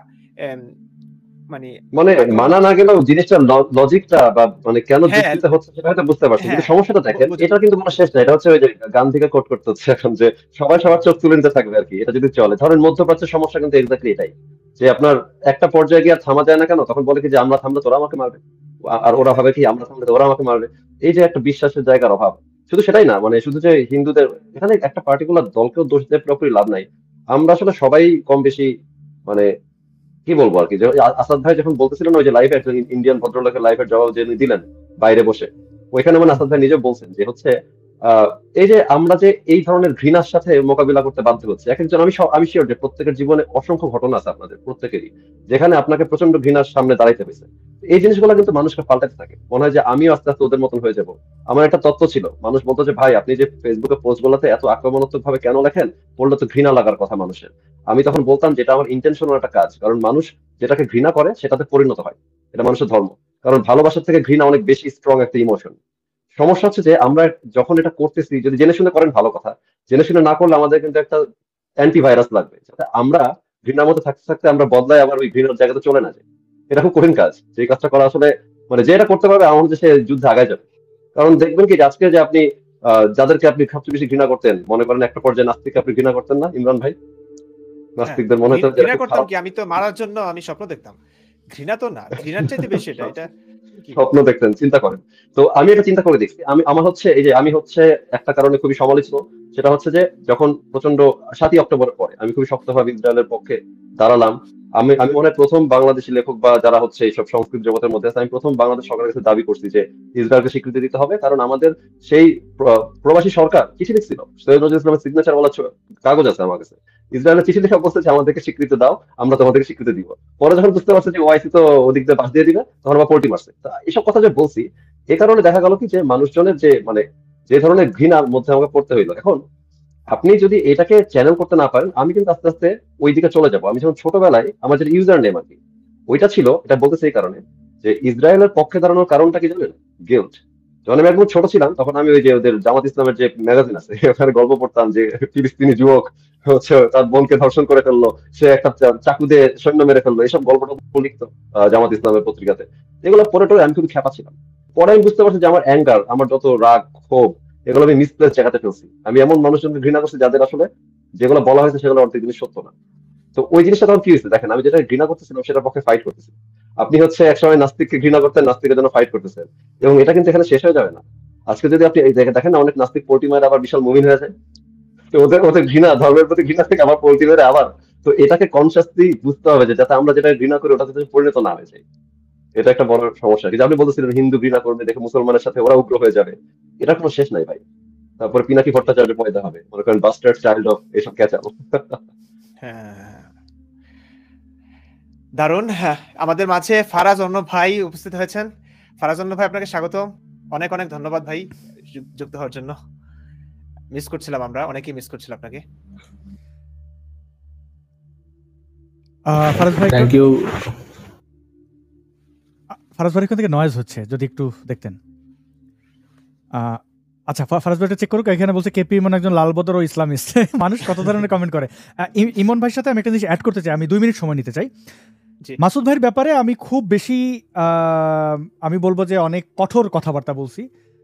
মানে মানে আক্রমণ মানা না গেলেও জিনিসটা লজিকটা বা মানে কেন হ্যাঁ যুক্তিতে হচ্ছে সেটা হয়তো বুঝতে পারছি, কিন্তু হ্যাঁ সমস্যাটা দেখেন এটা কিন্তু কোনো শেষ না। এটা হচ্ছে ওই যে গান থেকে কোট করতে হচ্ছে এখন, যে সবাই সবার চোখ তুলে নিতে থাকবে আর কি। এটা যদি চলে, ধরেন মধ্যপ্রাচ্যের সমস্যা কিন্তু এক্স্যাক্টলি এটাই, যে আপনার একটা পর্যায়ে গিয়ে আর থামা যায় না কেন, তখন বলে কি যে আমরা থামলে তোরা আমাকে মারবে, আর ওরা ভাবে কি আমরা থামলে ওরা আমাকে মারবে। এই যে একটা বিশ্বাসের জায়গার অভাব। শুধু সেটাই না, মানে শুধু যে হিন্দুদের, এখানে একটা পার্টিকুলার দলকেও দোষ দিয়ে পুরোপুরি লাভ নাই। আমরা আসলে সবাই কম বেশি মানে কি বলবো আর কি, যে আসাদ ভাই যখন বলতেছিলেন ওই যে লাইভে একজন ইন্ডিয়ান ভদ্রলোকের লাইভের জবাব যে উনি দিলেন বাইরে বসে, ওইখানে মানে আসাদ ভাই নিজে বলছেন যে হচ্ছে এই যে আমরা যে এই ধরনের ঘৃণার সাথে মোকাবিলা করতে বাধ্য হচ্ছে, এক একজন আমি শিওর যে প্রত্যেকের জীবনে অসংখ্য ঘটনা আছে আপনাদের প্রত্যেকেরই, যেখানে আপনাকে প্রচন্ড ঘৃণার সামনে দাঁড়াইতে হয়েছে। এই জিনিসগুলো কিন্তু মানুষকে পাল্টাতে থাকে, মনে হয় যে আমিও আস্তে আস্তে ওদের মতন হয়ে যাব। আমার একটা তত্ত্ব ছিল, মানুষ বলতো যে ভাই আপনি যে ফেসবুকে পোস্ট গুলোতে এত আক্রমণাত্মক ভাবে কেন লেখেন, পড়লে তো ঘৃণা লাগার কথা মানুষের। আমি তখন বলতাম যেটা আমার ইন্টেনশনাল একটা কাজ, কারণ মানুষ যেটাকে ঘৃণা করে সেটাতে পরিণত হয়, এটা মানুষের ধর্ম। কারণ ভালোবাসার থেকে ঘৃণা অনেক বেশি স্ট্রং একটা ইমোশন। সমস্যা হচ্ছে যে আমরা যখন এটা করতেছি, যদি জেনে শুনে করেন ভালো কথা, জেনে শুনে না করলে আমাদের কিন্তু একটা অ্যান্টিভাইরাস লাগবে, যাতে আমরা ঘৃণার মধ্যে থাকতে থাকতে আমরা বদলায় আবার ওই ঘৃণার জায়গাতে চলে না যাই। এটা খুব কঠিন কাজ, যে কাজটা করা আসলে মানে যে এটা করতে পারবে আমার মধ্যে সে যুদ্ধে আগায় যাবে। কারণ দেখবেন কি যে আজকে যে আপনি যাদেরকে আপনি সবচেয়ে বেশি ঘৃণা করতেন, মনে করেন একটা পর্যায়ে নাস্তিককে আপনি ঘৃণা করতেন না ইমরান ভাই? হ্যাঁ, নাস্তিকদের মনে হতো যে ঘৃণা এরা খুব করতাম খারাপ কি, আমি তো মারার জন্য আমি স্বপ্ন দেখতাম। ঘৃণা তো না, ঘৃণার চাইতে বেশি এটা এটা কি স্বপ্ন দেখতেন, চিন্তা করেন। তো আমি এটা চিন্তা করে দেখছি, আমার হচ্ছে এই যে আমি হচ্ছে একটা কারণে খুবই সমালোচিত, সেটা হচ্ছে যে যখন প্রচন্ড 7ই অক্টোবরের পরে আমি খুবই শক্তভাবে ইসরায়েলের পক্ষে দাঁড়ালাম। আমি আমি মনে হয় প্রথম বাংলাদেশি লেখক বা যারা হচ্ছে এইসব সংস্কৃতি জগতের মধ্যে আছে, আমি প্রথম বাংলাদেশ সরকারের কাছে দাবি করছি যে ইসরায়েলকে স্বীকৃতি দিতে হবে, কারণ আমাদের সেই প্রবাসী সরকার চিঠি লিখছিল, সৈয়দ নজরুল ইসলামের সিগনেচার বলা কাগজ আছে আমার কাছে, ইসরায়েলের চিঠি লেখা বলছে যে আমাদেরকে স্বীকৃতি দাও, আমরা তোমাদেরকে স্বীকৃতি দিব। পরে যখন বুঝতে পারছে যে ওআইসি তো ওদিক দিয়ে বাস দিয়ে দিবে, তখন আবার পোল্টি মারছে। তা এইসব কথা যে বলছি, এ কারণে দেখা গেল কি যে মানুষজনের যে মানে যে ধরনের ঘৃণার মধ্যে আমাকে পড়তে হইলো। এখন আপনি যদি এটাকে চ্যানেল করতে না পারেন, আমি কিন্তু আস্তে আস্তে ওই দিকে চলে যাবো। আমি যখন ছোটবেলায় আমার যে ইউজার নেম আর কি ওইটা ছিল, এটা বলতেছে এই কারণে যে ইসরায়েলের পক্ষে দাঁড়ানোর কারণটা কি জানেন? গিল্ট। যখন আমি একদম ছোট ছিলাম তখন আমি ওই যে ওদের জামাত ইসলামের যে ম্যাগাজিন আছে ওখানে গল্প পড়তাম যে ফিলিস্তিনি যুবক হচ্ছে তার বোনকে ধর্ষণ করে ফেললো, সে একটা চাকু দিয়ে সৈন্য মেরে ফেললো, এইসব গল্পটা লিখতো জামাত ইসলামের পত্রিকাতে। এগুলো পড়ে টরে আমি খুবই খ্যাপা ছিলাম। পরে আমি বুঝতে পারছি যে আমার অ্যাঙ্গার, আমার যত রাগ ক্ষোভ, এগুলো আমি মিসপ্লেস জায়গাতে ফেলছি। আমি এমন মানুষজনকে ঘৃণা করছি যাদের আসলে যেগুলো বলা হয়েছে সেগুলো অর্ধেক জিনিস সত্য না। তো ওই জিনিসটা তখন কি হয়েছে দেখেন, আমি যেটা ঘৃণা করতেছিলাম সেটার পক্ষে ফাইট করতেছি। আপনি হচ্ছে একসময় নাস্তিককে ঘৃণা করতেন, নাস্তিকের জন্য ফাইট করতেছেন, এবং এটা কিন্তু এখানে শেষ হয়ে যাবে না। আজকে যদি আপনি এই দেখেন না, অনেক নাস্তিক পোল্টি মারে আবার বিশাল মুমিন হয়ে যায়। তো ওদের ওদের ঘৃণা, ধর্মের প্রতি ঘৃণা থেকে আবার পোল্টি মেরে আবার। তো এটাকে কনসিয়াসলি বুঝতে হবে যে যাতে আমরা যেটা ঘৃণা করি ওটা যাতে পরিণত না হয়ে যায়। এটা একটা বড় সমস্যা। কিন্তু আপনি বলতেছিলেন হিন্দু ঘৃণা করবে দেখে মুসলমানের সাথে ওরা উগ্র হয়ে যাবে, এটা কোনো শেষ নাই ভাই। তারপরে পিনাকি ভট্টাচার্য পয়দা হবে, মনে করেন বাস্টার্ড চাইল্ড অফ এইসব ক্যাচাল। হ্যাঁ, দারুণ। হ্যাঁ, আমাদের মাঝে ফারাজ অন্য ভাই উপস্থিত হয়েছেন। ফারাজ অন্য ভাই, আপনাকে স্বাগত। অনেক অনেক ধন্যবাদ ভাই যুক্ত হওয়ার জন্য। মিস করছিলাম, আমরা অনেকেই মিস করছিলাম আপনাকে। ফারাজ ভাই, থ্যাংক ইউ। ফারাজ ভাই এখান থেকে নয়েজ হচ্ছে, যদি একটু দেখতেন। আচ্ছা, ফারাজ ভাইটা চেক করুক। এখানে বলছে কেপি ইমন একজন লালবদর ও ইসলামিস্ট। মানুষ কত ধরনের কমেন্ট করে। ইমন ভাইয়ের সাথে আমি একটা জিনিস অ্যাড করতে চাই, আমি 2 মিনিট সময় নিতে চাই। মাসুদ ভাইয়ের ব্যাপারে আমি খুব বেশি আমি বলবো যে অনেক কঠোর কথাবার্তা বলছি,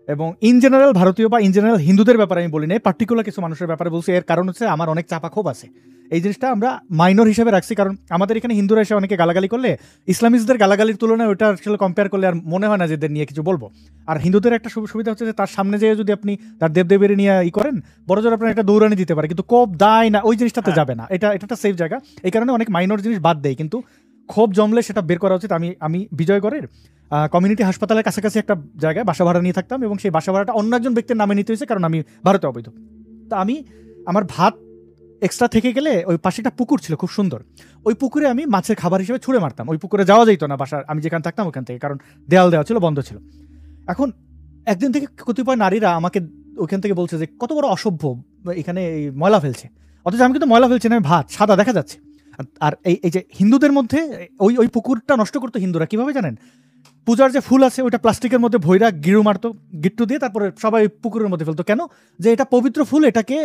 এবং ইন জেনারেল ভারতীয় বা ইন জেনারেল হিন্দুদের ব্যাপারে আমি বলি না, পার্টিকুলার কিছু মানুষের ব্যাপারে বলছি। এর কারণ হচ্ছে আমার অনেক চাপা ক্ষোভ আছে। এই জিনিসটা আমরা মাইনর হিসেবে রাখছি, কারণ আমাদের এখানে হিন্দুরা এসে অনেকে গালাগালি করলে ইসলামিস্টদের গালাগালির তুলনায় ওটা আসলে কম্পেয়ার করলে আর মনে হয় না যে এদের নিয়ে কিছু বলবো। আর হিন্দুদের একটা সুবিধা হচ্ছে যে তার সামনে যেয়ে যদি আপনি তার দেবদেবীর নিয়ে করেন, বড় জোর আপনার একটা দৌড়ানি দিতে পারে, কিন্তু কোপ দায় না, ওই জিনিসটাতে যাবে না। এটা একটা সেফ জায়গা। এই কারণে অনেক মাইনর জিনিস বাদ দেয়, কিন্তু ক্ষোভ জমলে সেটা বের করা উচিত। আমি বিজয়গড়ের কমিউনিটি হাসপাতালের কাছাকাছি একটা জায়গায় বাসা ভাড়া নিয়ে থাকতাম, এবং সেই বাসা ভাড়াটা অন্য একজন ব্যক্তির নামে নিতে হয়েছে, কারণ আমি ভারতে অবৈধ। তো আমি আমার ভাত এক্সট্রা থেকে গেলে ওই পাশে একটা পুকুর ছিল খুব সুন্দর, ওই পুকুরে আমি মাছের খাবার হিসেবে ছুঁড়ে মারতাম। ওই পুকুরে যাওয়া যেত না বাসার, আমি যেখানে থাকতাম ওখান থেকে, কারণ দেওয়াল দেওয়া ছিল, বন্ধ ছিল। এখন একদিন থেকে কতিপয় নারীরা আমাকে ওইখান থেকে বলছে যে কত বড় অসভ্য, এখানে এই ময়লা ফেলছে, অথচ আমি কিন্তু ময়লা ফেলছি না, ভাত সাদা দেখা যাচ্ছে। আর এই যে হিন্দুদের মধ্যে ওই পুকুরটা নষ্ট করতো হিন্দুরা কিভাবে জানেন? পূজার যে ফুল আছে ওইটা প্লাস্টিকের মধ্যে ভৈরা গিরু মারতো, গিট্টু দিয়ে, তারপরে সবাই পুকুরের মধ্যে ফেলতো। কেন? যে এটা পবিত্র ফুল, এটাকে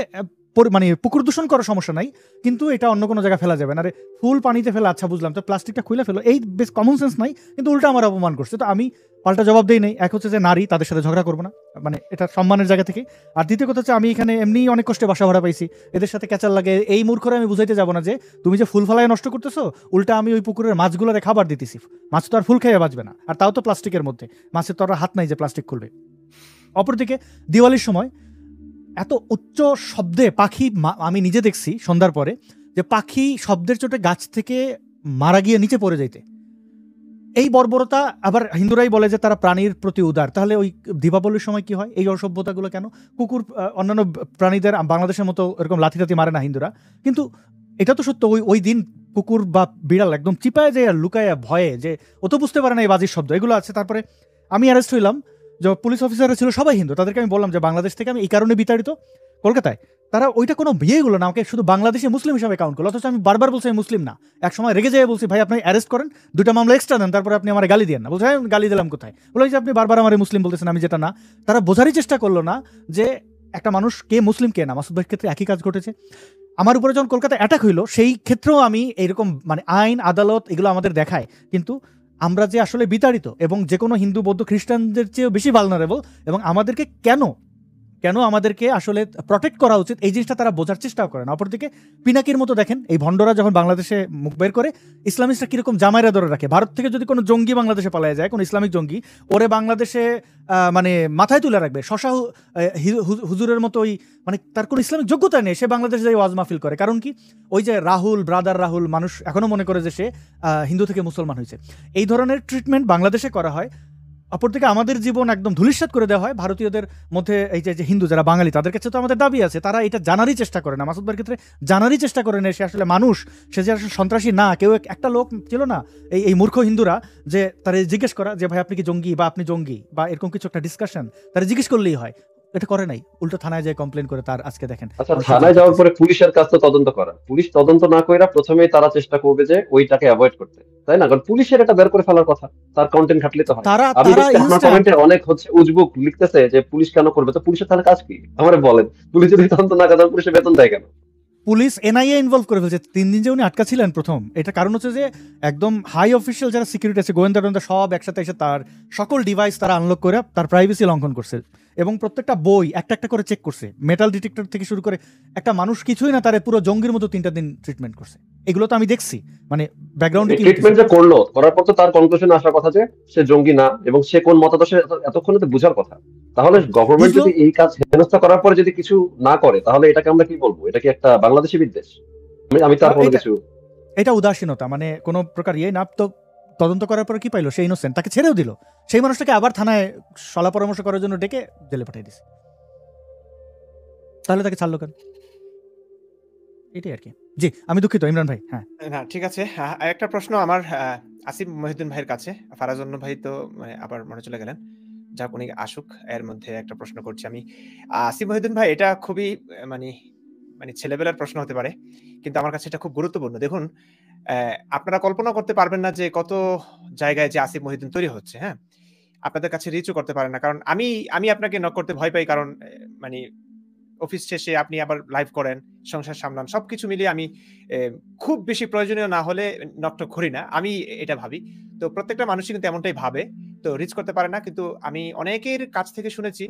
মানে পুকুর দূষণ করার সমস্যা নাই, কিন্তু এটা অন্য কোনো জায়গায় ফেলা যাবে না। আরে ফুল পানিতে ফেলা, আচ্ছা বুঝলাম, তো প্লাস্টিকটা খুলে ফেলো, এই বেশ কমন সেন্স নাই, কিন্তু উল্টা আমার অপমান করছে। তো আমি পাল্টা জবাব দেই নাই। এক হচ্ছে যে নারী, তাদের সাথে ঝগড়া করবো না, মানে এটা সম্মানের জায়গা থেকে। আর দ্বিতীয় কথা হচ্ছে আমি এখানে এমনি অনেক কষ্টে বাসা ভাড়া পাইছি, এদের সাথে ক্যাচাল লাগে, এই মূর্খরা আমি বুঝাইতে যাবো না যে তুমি যে ফুল ফেলায় নষ্ট করতেছো, উল্টা আমি ওই পুকুরের মাছগুলোরে খাবার দিতেছি, মাছ তো আর ফুল খেয়ে বাঁচবে না, আর তাও তো প্লাস্টিকের মধ্যে, মাছের তো আর হাত নাই যে প্লাস্টিক খুলবে। অপরদিকে দিওয়ালির সময় এত উচ্চ শব্দে পাখি, আমি নিজে দেখছি সন্ধ্যার পরে যে পাখি শব্দের চোটে গাছ থেকে মারা গিয়ে নিচে পড়ে যাইতে, এই বর্বরতা আবার হিন্দুরাই বলে যে তারা প্রাণীর প্রতি উদার, তাহলে ওই দীপাবলির সময় কি হয়? এই অসভ্যতাগুলো কেন? কুকুর অন্যান্য প্রাণীদের বাংলাদেশের মতো এরকম লাথি টাথি মারে না হিন্দুরা, কিন্তু এটা তো সত্য। ওই দিন কুকুর বা বিড়াল একদম চিপায় যায় আর লুকায় ভয়ে, যে ও তো বুঝতে পারে না এই বাজির শব্দ, এগুলো আছে। তারপরে আমি অ্যারেস্ট হইলাম, যে পুলিশ অফিসাররা ছিল সবাই হিন্দু, তাদেরকে আমি বললাম যে বাংলাদেশ থেকে আমি এই কারণে বিতাড়িত কলকাতায়। তারা ওইটা কোনো বিয়েগুলো না, আমাকে শুধু বাংলাদেশি মুসলিম হিসাবে কাউন্ট করলো, অথচ আমি বারবার বলছি আমি মুসলিম না। এক সময় রেগে যেয়ে বলছি ভাই আপনি অ্যারেস্ট করেন, 2টা মামলা এক্সট্রা দেন, তারপরে আপনি আমার গালি দেন না। বলছে আমি গালি দিলাম কোথায়? বলে যে আপনি বারবার আমার মুসলিম বলতেছেন, আমি যেটা না। তারা বোঝারই চেষ্টা করলো না যে একটা মানুষ কে মুসলিম কে না। মাসুদ ভাইয়ের ক্ষেত্রে একই কাজ ঘটেছে। আমার উপরে যখন কলকাতা অ্যাটাক হইলো, সেই ক্ষেত্রেও আমি এইরকম মানে আইন আদালত এগুলো আমাদের দেখায়, কিন্তু আমরা যে আসলে বিতাড়িত এবং যে কোনো হিন্দু বৌদ্ধ খ্রিস্টানদের চেয়েও বেশি ভালনারেবল, এবং আমাদেরকে কেন আমাদেরকে আসলে প্রটেক্ট করা উচিত, এই জিনিসটা তারা বোঝার চেষ্টাও করে না। অপরদিকে পিনাকির মতো দেখেন, এই ভণ্ডরা যখন বাংলাদেশে মুখ বের করে, ইসলামিস্টরা কিরকম জামাইরা ধরে রাখে। ভারত থেকে যদি কোনো জঙ্গি বাংলাদেশে পালায় যায়, কোনো ইসলামিক জঙ্গি, ওরে বাংলাদেশে মানে মাথায় তুলে রাখবে শশা হুজুরের মতো। ওই মানে তার কোনো ইসলামিক যোগ্যতা নেই, সে বাংলাদেশে যাই ওয়াজ মাহফিল করে। কারণ কি? ওই যে রাহুল, ব্রাদার রাহুল, মানুষ এখনো মনে করে যে সে হিন্দু থেকে মুসলমান হয়েছে। এই ধরনের ট্রিটমেন্ট বাংলাদেশে করা হয়। অপরদিকে আমাদের জীবন একদম ধূলিসাৎ করে দেওয়া হয় ভারতীয়দের মধ্যে। এই যে হিন্দু যারা বাঙালি, তাদের কাছে তো আমাদের দাবি আছে, তারা এটা জানারই চেষ্টা করে না। মাসুদ ভাইয়ের ক্ষেত্রে জানারই চেষ্টা করে না সে আসলে মানুষ, সে যে আসলে সন্ত্রাসী না। কেউ একটা লোক ছিল না এই মূর্খ হিন্দুরা, যে তারা জিজ্ঞেস করা যে ভাই আপনি কি জঙ্গি, বা আপনি জঙ্গি, বা এরকম কিছু একটা ডিসকাশন তারা জিজ্ঞেস করলেই হয়। এটা করে নাই, উল্টো থানায় যায় কমপ্লেন করে। তার আজকে দেখেন, আচ্ছা, থানায় যাওয়ার পরে পুলিশের কাজ তো তদন্ত করা। পুলিশ তদন্ত না কইরা প্রথমেই তারা চেষ্টা করবে যে ওইটাকে অ্যাভয়েড করতে, তাই না? কারণ পুলিশের এটা বের করে ফেলার কথা, তার কন্টেন্ট ঘাটলে তো হয়। আমি দেখছি আপনার কমেন্টে অনেক উজবুক লিখতেছে যে পুলিশ কেন করবে, তো পুলিশের তাহলে কাজ কি আমারে বলেন? পুলিশ যদি তদন্ত না করে পুলিশের বেতন দেয় কেন? পুলিশ এনআইএ ইনভলভ করে ফেলছে। 3 দিন যে উনি আটকা ছিলেন প্রথম, এটা কারণ হচ্ছে যে একদম হাই অফিসিয়াল যারা সিকিউরিটি আছে, গোয়েন্দা সব একসাথে এসে তার সকল ডিভাইস তারা আনলক করে তার প্রাইভেসি লঙ্ঘন করছে, এবং প্রত্যেকটা বই একটা করে চেক করছে, মেটাল ডিটেক্টর থেকে শুরু করে। একটা মানুষ কিছুই না, তারে পুরো জঙ্গির মতো 3টা দিন ট্রিটমেন্ট করছে। এগুলো তো আমি দেখছি, মানে ব্যাকগ্রাউন্ডে ট্রিটমেন্ট যে করলো, করার পর তো তার কনক্লুশনে আসার কথা যে সে জঙ্গি না, এবং সে কোন মতাদর্শে এতক্ষণে তো বুঝার কথা। তাহলে গভর্নমেন্ট যদি এই কাজ হেনস্থা করার পরে যদি কিছু না করে, তাহলে এটাকে আমরা কি বলবো? এটা কি একটা বাংলাদেশি বিদ্বেষ? আমি তার কোনো কিছু, এটা উদাসীনতা, মানে কোনো প্রকার ইয়ে না। তো তদন্ত করার পরে কি পাইলো? সে ইনোসেন্ট, তাকে ছেড়েও দিল। সেই মানুষটাকে আবার থানায় সলা পরামর্শ করার জন্য ডেকে জেলে পাঠিয়ে দিছে। তাহলে তাকে ছাড়লো কেন? এটাই আর কি। জি, আমি দুঃখিত ইমরান ভাই। হ্যাঁ না ঠিক আছে। একটা প্রশ্ন আমার আসিফ মহিউদ্দিন ভাইয়ের কাছে। ফারাজুন ভাই তো আবার মনে চলে গেলেন, যাক উনি আসুক। এর মধ্যে একটা প্রশ্ন করছি আমি। আসিফ মহিউদ্দিন ভাই, এটা খুবই মানে ছেলেবেলার প্রশ্ন হতে পারে, কিন্তু আমার কাছে এটা খুব গুরুত্বপূর্ণ। দেখুন, আপনারা কল্পনা করতে পারবেন না যে কত জায়গায় যে আসিফ মহিউদ্দিন তৈরি হচ্ছে। হ্যাঁ, আপনাদের কাছে রিচও করতে পারেন না, কারণ আমি আপনাকে নক করতে ভয় পাই, কারণ মানে অফিস শেষে আপনি আবার লাইভ করেন, সংসার সামলান, সবকিছু মিলিয়ে আমি খুব বেশি প্রয়োজনীয় না হলে নকটক করি না, আমি এটা ভাবি। তো প্রত্যেকটা মানুষই কিন্তু এমনটাই ভাবে, তো রিচ করতে পারে না। কিন্তু আমি অনেকের কাছ থেকে শুনেছি,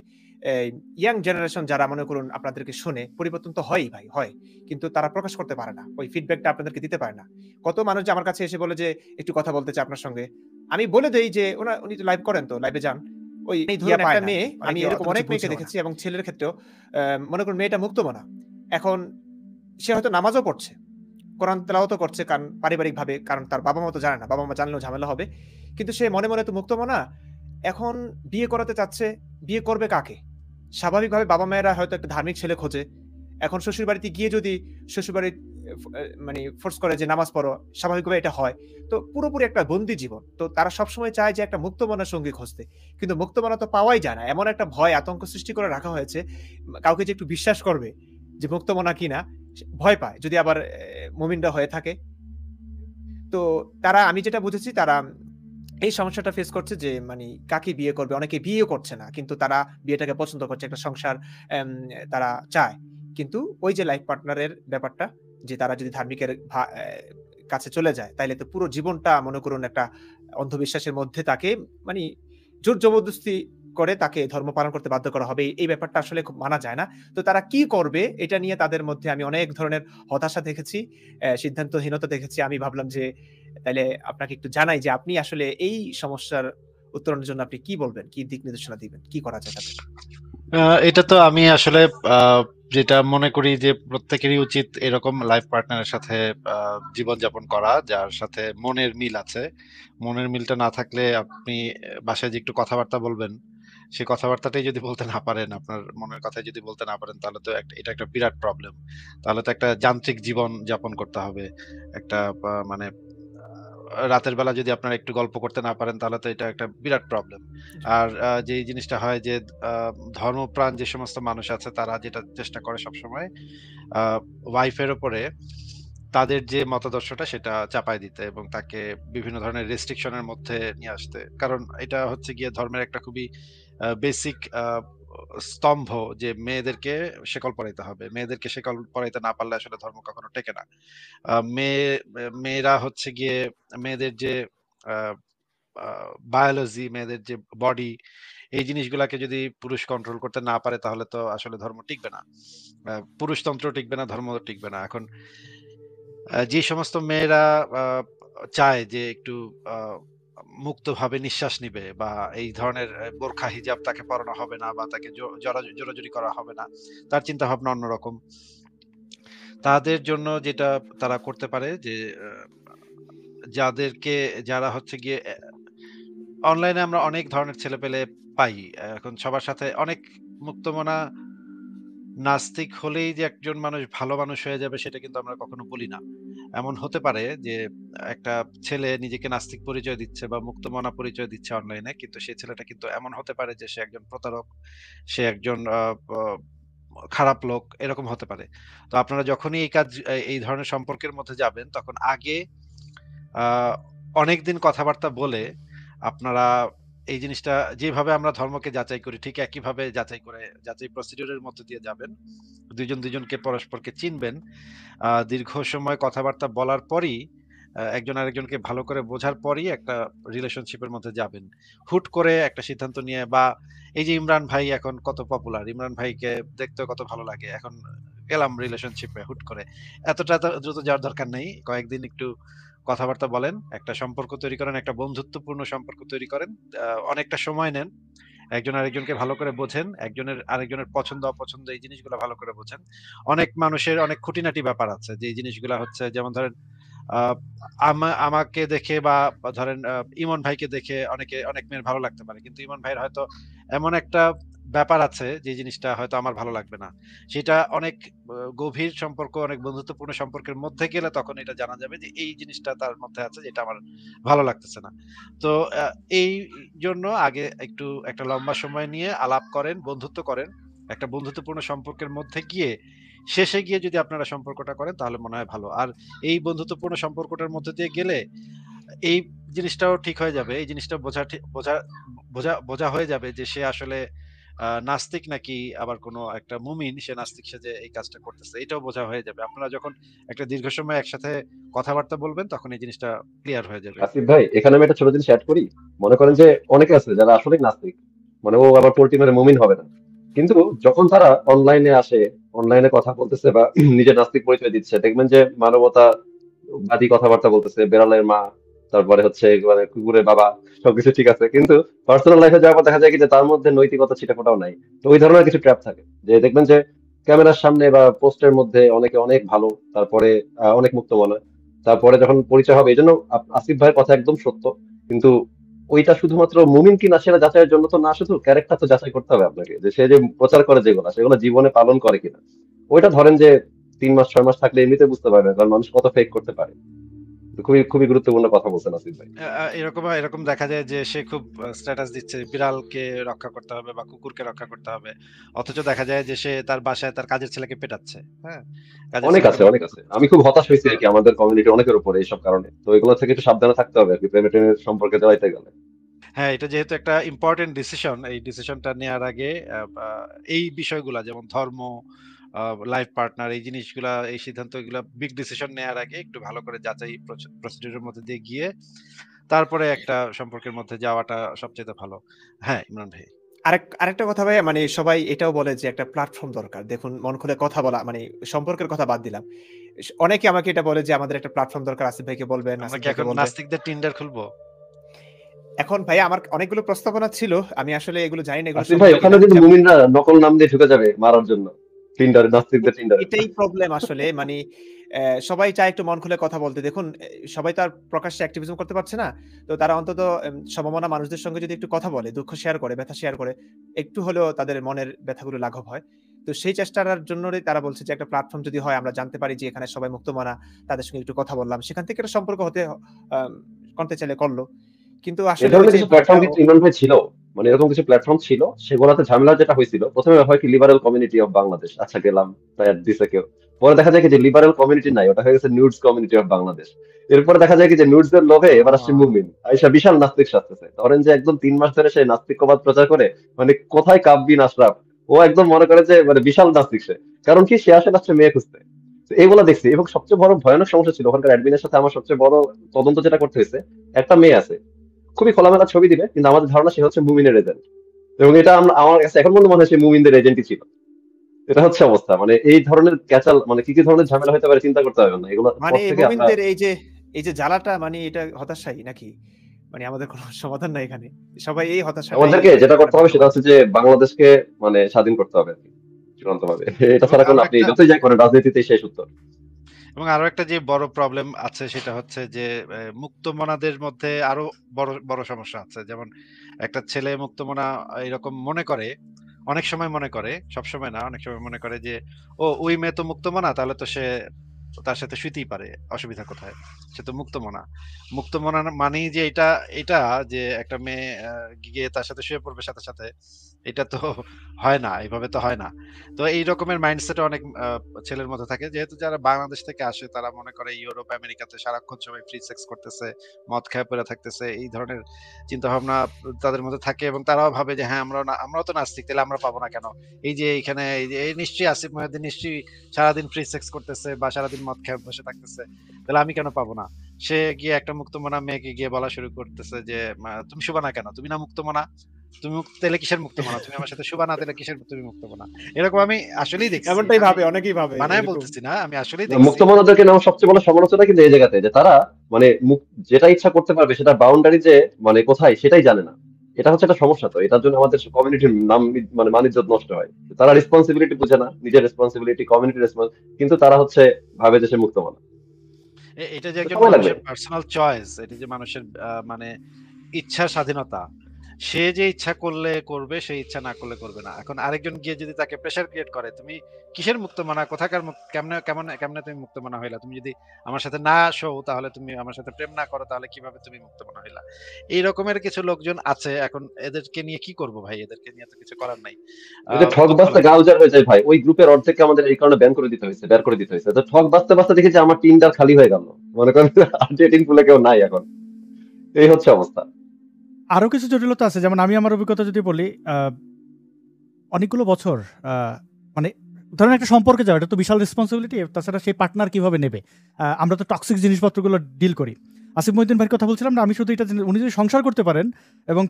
ইয়াং জেনারেশন যারা মনে করুন আপনাদেরকে শুনে, পরিবর্তন তো হয়ই ভাই, হয়, কিন্তু তারা প্রকাশ করতে পারে না, ওই ফিডব্যাকটা আপনাদেরকে দিতে পারে না। কত মানুষ যে আমার কাছে এসে বলে যে একটু কথা বলতে চাই আপনার সঙ্গে, আমি বলে দেই যে উনি তো লাইভ করেন, তো লাইভে যান। ওই ধরুন একটা মেয়ে, আমি এরকম অনেক মেয়েকে দেখেছি, এবং ছেলের ক্ষেত্রেও। মনে করুন মেয়েটা মুক্তমনা, এখন সে হয়তো নামাজও পড়ছে, কোরআন তেলাওয়াতও করছে, কারণ পারিবারিক ভাবে, কারণ তার বাবা মা তো জানে না, বাবা মা জানলেও ঝামেলা হবে, কিন্তু সে মনে মনে তো মুক্তমনা। এখন বিয়ে করাতে চাচ্ছে, বিয়ে করবে কাকে? স্বাভাবিকভাবে বাবা মায়েরা হয়তো একটা ধার্মিক ছেলে খোঁজে। এখন শ্বশুর বাড়িতে গিয়ে যদি শ্বশুর বাড়ি মানে ফোর্স করে যে নামাজ পড়ো, স্বাভাবিকভাবে এটা হয়। তো পুরোপুরি একটা বন্দি জীবন। তো তারা সবসময় চায় যে একটা মুক্তমনা সঙ্গী খুঁজতে, কিন্তু মুক্তমনা তো পাওয়াই যায় না। এমন একটা ভয়, আতঙ্ক সৃষ্টি করে রাখা হয়েছে, কাউকে যে একটু বিশ্বাস করবে যে মুক্তমনা কিনা, ভয় পায় যদি আবার মুমিনরা হয়ে থাকে। তো তারা, আমি যেটা বুঝেছি, তারা এই সমস্যাটা ফেস করছে যে মানে কাকে বিয়ে করবে। অনেকে বিয়েও করছে না, কিন্তু তারা বিয়েটাকে পছন্দ করছে, একটা সংসার তারা চায়। কিন্তু ওই যে লাইফ পার্টনারের ব্যাপারটা, যে তারা যদি ধার্মিকের কাছে চলে যায়, তাইলে তো পুরো জীবনটা মনে করুন একটা অন্ধবিশ্বাসের মধ্যে তাকে মানে জোর জবরদস্তি করে তাকে ধর্ম পালন করতে বাধ্য করা হবে। এই ব্যাপারটা আসলে খুব মানা যায় না। তো তারা কি করবে এটা নিয়ে তাদের মধ্যে আমি অনেক ধরনের হতাশা দেখেছি, সিদ্ধান্তহীনতা দেখেছি। আমি ভাবলাম যে তাইলে আপনাকে একটু জানাই যে আপনি আসলে এই সমস্যার উত্তরণের জন্য আপনি কি বলবেন, কি দিক নির্দেশনা দিবেন, কি করা যায় তাতে? এটা তো আমি আসলে যেটা মনে করি যে প্রত্যেকেরই উচিত এরকম লাইফ পার্টনারের সাথে জীবনযাপন করা যার সাথে মনের মিল আছে। মনের মিলটা না থাকলে আপনি বাসায় যে একটু কথাবার্তা বলবেন, সেই কথাবার্তাটাই যদি বলতে না পারেন, আপনার মনের কথাই যদি বলতে না পারেন, তাহলে তো এটা একটা বিরাট প্রবলেম। তাহলে তো একটা যান্ত্রিক জীবন যাপন করতে হবে। একটা মানে রাতের বেলা যদি আপনারা একটু গল্প করতে না পারেন, তাহলে তো এটা একটা বিরাট প্রবলেম। আর যেই জিনিসটা হয় যে ধর্মপ্রাণ যে সমস্ত মানুষ আছে তারা যেটা চেষ্টা করে সবসময় ওয়াইফের উপরে তাদের যে মতাদর্শটা সেটা চাপায় দিতে এবং তাকে বিভিন্ন ধরনের রেস্ট্রিকশনের মধ্যে নিয়ে আসতে। কারণ এটা হচ্ছে গিয়ে ধর্মের একটা খুবই বেসিক স্তম্ভ যে মেয়েদেরকে শেকল পরাইতে হবে। মেয়েদেরকে শেকল পরাইতে না পারলে আসলে ধর্ম কখনো টেকে না। মেয়েরা হচ্ছে গিয়ে মেয়েদের যে বায়োলজি, মেয়েদের যে বডি, এই জিনিসগুলাকে যদি পুরুষ কন্ট্রোল করতে না পারে তাহলে তো আসলে ধর্ম টিকবে না। পুরুষতন্ত্র টিকবে না, ধর্ম টিকবে না। এখন যে সমস্ত মেয়েরা চায় যে একটু মুক্তভাবে নিঃশ্বাস নিবে বা এই ধরনের বোরখা হিজাব তাকে পরানো হবে না বা তাকে জোরাজুরি করা হবে না, তার চিন্তা ভাবনা অন্যরকম। তাদের জন্য যেটা তারা করতে পারে যে যারা হচ্ছে গিয়ে অনলাইনে আমরা অনেক ধরনের ছেলেপেলে পাই। এখন সবার সাথে অনেক মুক্তমনা নাস্তিক হলেই যে একজন মানুষ ভালো মানুষ হয়ে যাবে সেটা কিন্তু আমরা কখনো বলি না। এমন হতে পারে যে একটা ছেলে নিজেকে নাস্তিক পরিচয় দিচ্ছে বা মুক্তমনা পরিচয় দিচ্ছে অনলাইনে, কিন্তু সেই ছেলেটা কিন্তু এমন হতে পারে যে সে একজন প্রতারক, সে একজন খারাপ লোক, এরকম হতে পারে। তো আপনারা যখনই এই ধরনের সম্পর্কের মধ্যে যাবেন তখন আগে অনেকদিন কথাবার্তা বলে আপনারা এই জিনিসটা যেভাবে আমরা ধর্মকে যাচাই করি ঠিক একইভাবে যাচাই প্রসিডিউরের মধ্যে দিয়ে যাবেন। দুজনকে পরস্পরকে চিনবেন। দীর্ঘ সময় কথাবার্তা বলার পরই একজন আরেকজনকে ভালো করে বোঝার পরই একটা রিলেশনশিপের মধ্যে যাবেন। হুট করে একটা সিদ্ধান্ত নিয়ে বা এই যে ইমরান ভাই এখন কত পপুলার, ইমরান ভাইকে দেখতেও কত ভালো লাগে, এখন গেলাম রিলেশনশিপে হুট করে। এতটা দ্রুত যাওয়ার দরকার নেই। কয়েকদিন একটু কথাবার্তা বলেন, একটা সম্পর্ক তৈরি করেন, একটা বন্ধুত্বপূর্ণ সম্পর্ক তৈরি করেন। অনেকটা সময় নেন। একজন আরেকজনকে ভালো করে বোঝেন, আরেকজনের পছন্দ অপছন্দ এই জিনিসগুলো ভালো করে বোঝেন। অনেক মানুষের অনেক খুঁটিনাটি ব্যাপার আছে যে জিনিসগুলা হচ্ছে, যেমন ধরেন আমাকে দেখে বা ধরেন ইমন ভাইকে দেখে অনেক মেয়ের ভালো লাগতে পারে, কিন্তু ইমন ভাইয়ের হয়তো এমন একটা ব্যাপার আছে যে জিনিসটা হয়তো আমার ভালো লাগবে না। সেটা অনেক গভীর সম্পর্ক, অনেক বন্ধুত্বপূর্ণ সম্পর্কের মধ্যে গেলে তখন এটা জানা যাবে যে এই জিনিসটা তার মধ্যে আছে যেটা আমার ভালো লাগতেছে না। তো এই জন্য আগে একটু একটা লম্বা সময় নিয়ে আলাপ করেন, বন্ধুত্ব করেন। একটা বন্ধুত্বপূর্ণ সম্পর্কের মধ্যে গিয়ে শেষে গিয়ে যদি আপনারা সম্পর্কটা করেন তাহলে মনে হয় ভালো। আর এই বন্ধুত্বপূর্ণ সম্পর্কটার মধ্যে দিয়ে গেলে এই জিনিসটাও ঠিক হয়ে যাবে। এই জিনিসটা বোঝা হয়ে যাবে যে সে আসলে নাস্তিক নাকি আবার কোনো একটা মুমিন, সে নাস্তিক সেজে এই কাজটা করতেছে। এটাও বোঝা হয়ে যাবে। আপনারা যখন একটা দীর্ঘ সময় একসাথে কথাবার্তা বলবেন তখন এই জিনিসটা ক্লিয়ার হয়ে যাবে। আসিফ ভাই, এখানে আমি একটা ছোট জিনিস অ্যাড করি। মনে করেন যে অনেকে আছে যারা আসলে নাস্তিক, মানে ও আবার পোল্ট্রি মেরে মুমিন হবে না, কিন্তু যখন তারা অনলাইনে আসে, অনলাইনে কথা বলতেছে বা নিজের নাস্তিক পরিচয় দিচ্ছে, দেখবেন যে মানবতা বাদী কথাবার্তা বলতেছে, বেড়ালের মা, তারপরে হচ্ছে মানে কুকুরের বাবা, সবকিছু ঠিক আছে, কিন্তু পার্সোনাল লাইফে যাওয়ার পর দেখা যায় কি যে তার মধ্যে নৈতিকতা ছিটেফোঁটাও নাই। তো ওই ধরনের কিছু ট্র্যাপ থাকে যে দেখবেন যে ক্যামেরার সামনে বা পোস্টের মধ্যে অনেকে অনেক ভালো, তারপরে অনেক মুক্ত মনে, তারপরে যখন পরিচয় হবে। এই জন্য আসিফ ভাইয়ের কথা একদম সত্য, কিন্তু ওইটা শুধুমাত্র মুমিন কিনা সেটা যাচাইয়ের জন্য তো না, শুধু ক্যারেক্টার তো যাচাই করতে হবে আপনাকে, যে সে যে প্রচার করে যেগুলো সেগুলো জীবনে পালন করে কিনা। ওইটা ধরেন যে 3 মাস 6 মাস থাকলে এমনিতে বুঝতে পারবে, কারণ মানুষ কত ফেক করতে পারে। তো খুবই খুবই গুরুত্বপূর্ণ কথা বলছেন আসিফ ভাই। এরকম দেখা যায় যে সে খুব স্ট্যাটাস দিচ্ছে বিড়ালকে রক্ষা করতে হবে বা কুকুরকে রক্ষা করতে হবে, অথচ দেখা যায় যে সে তার বাসায় তার কাজের ছেলেকে পেটাচ্ছে। হ্যাঁ, কাজের অনেক ছেলেকে আছে, অনেক আছে। আমি খুব হতাশ হয়েছি আর কি আমাদের কমিউনিটি অনেকের উপরে এইসব কারণে। তো এগুলো থেকে একটু সাবধানে থাকতে হবে আর কি, প্রেমে টেমের সম্পর্কে জড়াইতে গেলে। হ্যাঁ, এটা যেহেতু একটা ইম্পর্টেন্ট ডিসিশন, এই ডিসিশনটা নেওয়ার আগে এই বিষয়গুলা যেমন ধর্ম, লাইফ পার্টনার, এই জিনিসগুলা, এই সিদ্ধান্তগুলা, বিগ ডিসিশন নেওয়ার আগে একটু ভালো করে যাচাই প্রসিডিউরের মধ্যে দিয়ে গিয়ে তারপরে একটা সম্পর্কের মধ্যে যাওয়াটা সবচেয়ে ভালো। হ্যাঁ, ইমরান ভাই। আরেকটা কথা ভাই, মানে সবাই এটাও বলে যে একটা প্ল্যাটফর্ম দরকার। দেখুন, মন খুলে কথা বলা, মানে সম্পর্কের কথা বাদ দিলাম। অনেকে আমাকে এটা বলে যে আমাদের একটা প্ল্যাটফর্ম দরকার, আসিফ ভাইকে বলবেন, আমরা আসিফ কি ভাইকে এখন বলবেন। নাস্তিকদের টিন্ডার খুলবো? এখন ভাই আমার অনেকগুলো প্রস্তাবনা ছিল, আমি আসলে এগুলো জানি না এগুলো আসিফ ভাই, সম্ভব ওখানে কিনা। কিন্তু মুমিনরা নকল নাম দিয়ে ঢুকে যাবে মারার জন্য। টিন্ডার নাস্তিকদের টিন্ডার এটাই প্রবলেম আসলে মানে সবাই চায় একটু মন খুলে কথা বলতে। দেখুন সবাই তো আর প্রকাশ্যে অ্যাক্টিভিজম করতে পারছে না। তো তারা অন্তত সমমনা মানুষদের সঙ্গে যদি একটু কথা বলে, দুঃখ শেয়ার করে, ব্যথা শেয়ার করে, একটু হলেও তাদের মনের ব্যথাগুলো লাঘব হয়। তো সেই চেষ্টার জন্যই তারা বলছে যে একটা প্ল্যাটফর্ম যদি হয়, আমরা জানতে পারি যে এখানে সবাই মুক্তমনা, তাদের সঙ্গে একটু কথা বললাম। সেখান থেকে একটা সম্পর্ক করতে চাইলে করলো। কিন্তু এ আসলে ওই ধরনের যে কিছু প্ল্যাটফর্ম কিন্তু ইমরান ভাই ছিল, মানে এরকম কিছু প্ল্যাটফর্ম ছিল, সেগুলোতে ঝামেলা যেটা হয়েছিল প্রথমে হয় কি লিবারেল কমিউনিটি অফ বাংলাদেশ, আচ্ছা গেলাম তাই দিছে কেউ, পরে দেখা যায় কি যে লিবারেল কমিউনিটি নাই, ওটা হয়ে গেছে নিউডস কমিউনিটি অফ বাংলাদেশ। এরপরে দেখা যায় কি যে নিউডস এর লোভে এবার আসছে মুমিন আইসা বিশাল নাস্তিক সাজতেছে, ধরেন যে একদম 3 মাস ধরে সে নাস্তিকবাদ প্রচার করে, মানে কোথায় কাব্বিন আশরাফ, ও একদম মনে করে যে মানে বিশাল নাস্তিক সে, কারণ কি সে আসলে আসছে মেয়ে খুঁজতে। তো এইগুলা দেখছি, এবং সবচেয়ে বড় ভয়ানক সমস্যা ছিল ওখানকার অ্যাডমিনের সাথে আমার সবচেয়ে বড় তদন্ত যেটা করতে হয়েছে, একটা মেয়ে আছে খুবই খোলামেলা ছবি দিবে, কিন্তু আমাদের ধারণা সে হচ্ছে মুমিনের এজেন্ট, এবং এটা আমার কাছে এখন পর্যন্ত মনে হয় সে মুমিনদের এজেন্টই ছিল। এটা হচ্ছে অবস্থা, মানে এই ধরনের ক্যাচাল, মানে কি কি ধরনের ঝামেলা হতে পারে চিন্তা করতে হবে না, এগুলো মানে পর থেকে আমরা মুমিনদের এই যে জ্বালাটা মানে এটা হতাশাই নাকি? মানে আমাদের কোনো সমাধান নাই এখানে। সবাই এই হতাশাটাই আমাদেরকে যেটা করতে হবে সেটা হচ্ছে যে বাংলাদেশকে মানে স্বাধীন করতে হবে চূড়ান্ত ভাবে, এটা এবং ছাড়া কোনো আরো আপনি একটা যতই যাই করেন রাজনীতিতেই শেষ উত্তর। এবং আরো একটা যে বড় প্রবলেম আছে সেটা হচ্ছে যে মুক্তমনাদের মধ্যে আরো বড় বড় সমস্যা আছে। যেমন একটা ছেলে মুক্তমনা এরকম মনে করে, অনেক সময় মনে করে, সব সময় না, অনেক সময় মনে করে যে ওই মেয়ে তো মুক্তমনা, তাহলে তো সে তার সাথে শুইতেই পারে, অসুবিধা কোথায়, সে তো মুক্তমনা। মুক্তমনা মানেই যে এটা যে একটা মেয়ে গিয়ে তার সাথে শুয়ে পড়বে সাথে সাথে, এটা তো হয় না, এইভাবে তো হয় না। তো এই রকমের মাইন্ডসেট অনেক ছেলের মধ্যে থাকে, যেহেতু যারা বাংলাদেশ থেকে আসে তারা মনে করে ইউরোপ আমেরিকাতে সারাক্ষণ সবাই ফ্রি সেক্স করতেছে, মদ খায় পড়ে থাকতেছে, এই ধরনের চিন্তা ভাবনা তাদের মধ্যে থাকে, এবং তারাও ভাবে যে হ্যাঁ আমরাও তো নাস্তিক, তাহলে আমরা পাবো না কেন? এই যে এখানে এই যে নিশ্চয়ই আসিফ মহিউদ্দিন নিশ্চয়ই সারাদিন ফ্রি সেক্স করতেছে বা সারাদিন মদ খেয়ে বসে থাকতেছে, তাহলে আমি কেন পাবো না? সে গিয়ে একটা মুক্তমনা মেয়েকে গিয়ে বলা শুরু করতেছে যে তুমি শুবা না কেন, তুমি না মুক্তমনা, তুমি তাহলে কিসের মুক্তমনা, তুমি আমার সাথে শুবা না, তাহলে কিসের তুমি মুক্তমনা? এরকম আমি আসলেই দেখছি, এমনটাই ভাবে, অনেকেই ভাবে বানায় এরকম। বলতেছি না, আমি আসলেই দেখছি। মুক্তমনাদেরকে নেওয়া সবচেয়ে বড় সমালোচনা কিন্তু এই জায়গাতে, যে তারা মানে যেটা ইচ্ছা করতে পারবে সেটা বাউন্ডারি যে মানে কোথায় সেটাই জানে না। এটা হচ্ছে একটা সমস্যা, তো এটার জন্য আমাদের কমিউনিটির নাম মানে মানিজ্যত নষ্ট হয়। তারা রেসপন্সিবিলিটি বুঝে না, নিজের রেসপন্সিবিলিটি, কমিউনিটি রেসপন্স, কিন্তু তারা হচ্ছে ভাবে যে সে মুক্তমনা। এটা যে একজন সময় লাগবে। মানুষের পার্সোনাল চয়েস, এটা যে মানুষের মানে ইচ্ছার স্বাধীনতা, সে যে ইচ্ছা করলে করবে, সে ইচ্ছা না করলে করবে না। এখন আরেকজন গিয়ে যদি তাকে প্রেসার ক্রিয়েট করে, তুমি কিসের মুক্তমনা, কোথাকার কেমনে তুমি মুক্তমনা হইলা, তুমি যদি আমার সাথে না আসো, তাহলে তুমি আমার সাথে প্রেম না করো, তাহলে কিভাবে তুমি মুক্তমনা হইলা? এই রকমের কিছু লোকজন আছে। এখন এদেরকে নিয়ে কি করব ভাই? এদেরকে নিয়ে তো কিছু করার নাই। ওই যে ঠক দুঃখ বাস্তে লাগে। গাউজার হয়ে যায় ভাই, ওই গ্রুপের অর্ধেককে আমাদের এই কারণে বের করে দিতে হয়েছে। তো ঠক বাস্তে বাস্তে দেখি যে আমার টিমটা খালি হয়ে গেল, মনে করেন ডেটিং পুলে কেউ নাই এখন, এই হচ্ছে অবস্থা। আরো কিছু জটিলতা আছে, যেমন আমি আমার অভিজ্ঞতা যদি বলি, অনেকগুলো বছর মানে ধরেন একটা সম্পর্কে যাও, এটা তো বিশাল রেসপন্সিবিলিটি, তাছাড়া সেই পার্টনার কিভাবে নেবে। আমরা তো টক্সিক জিনিসপত্রগুলো ডিল করি। আসিফ মহিউদ্দিন ভাইয়ের কথা বলছিলাম না, আমি শুধু এটা উনি যদি সংসার করতে পারেন এবং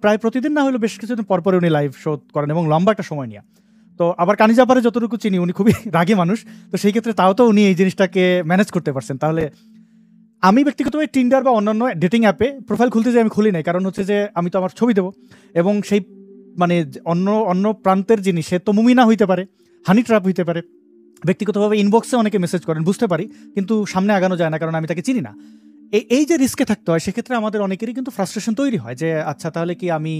প্রায় প্রতিদিন না হলেও বেশ কিছুদিন পরপরে উনি লাইভ শো করেন এবং লম্বা একটা সময় নিয়ে। তো আবার কানিজাপারে যতটুকু চিনি উনি খুবই রাগী মানুষ, তো সেই ক্ষেত্রে তাও তো উনি এই জিনিসটাকে ম্যানেজ করতে পারছেন। তাহলে আমি ব্যক্তিগতভাবে টিন্ডার বা অন্যান্য ডেটিং অ্যাপে প্রোফাইল খুলতে যাই, আমি খুলি নাই, কারণ হচ্ছে যে আমি তো আমার ছবি দেবো, এবং সেই মানে অন্য প্রান্তের জিনিস, সে তো মুমিনা হইতে পারে, হানি ট্র্যাপ হইতে পারে। ব্যক্তিগতভাবে ইনবক্সে অনেকে মেসেজ করেন, বুঝতে পারি, কিন্তু সামনে আগানো যায় না, কারণ আমি তাকে চিনি না। এই যে রিস্কে থাকতে হয়, সেক্ষেত্রে আমাদের অনেকেরই কিন্তু ফ্রাস্ট্রেশন তৈরি হয় যে আচ্ছা তাহলে কি আমি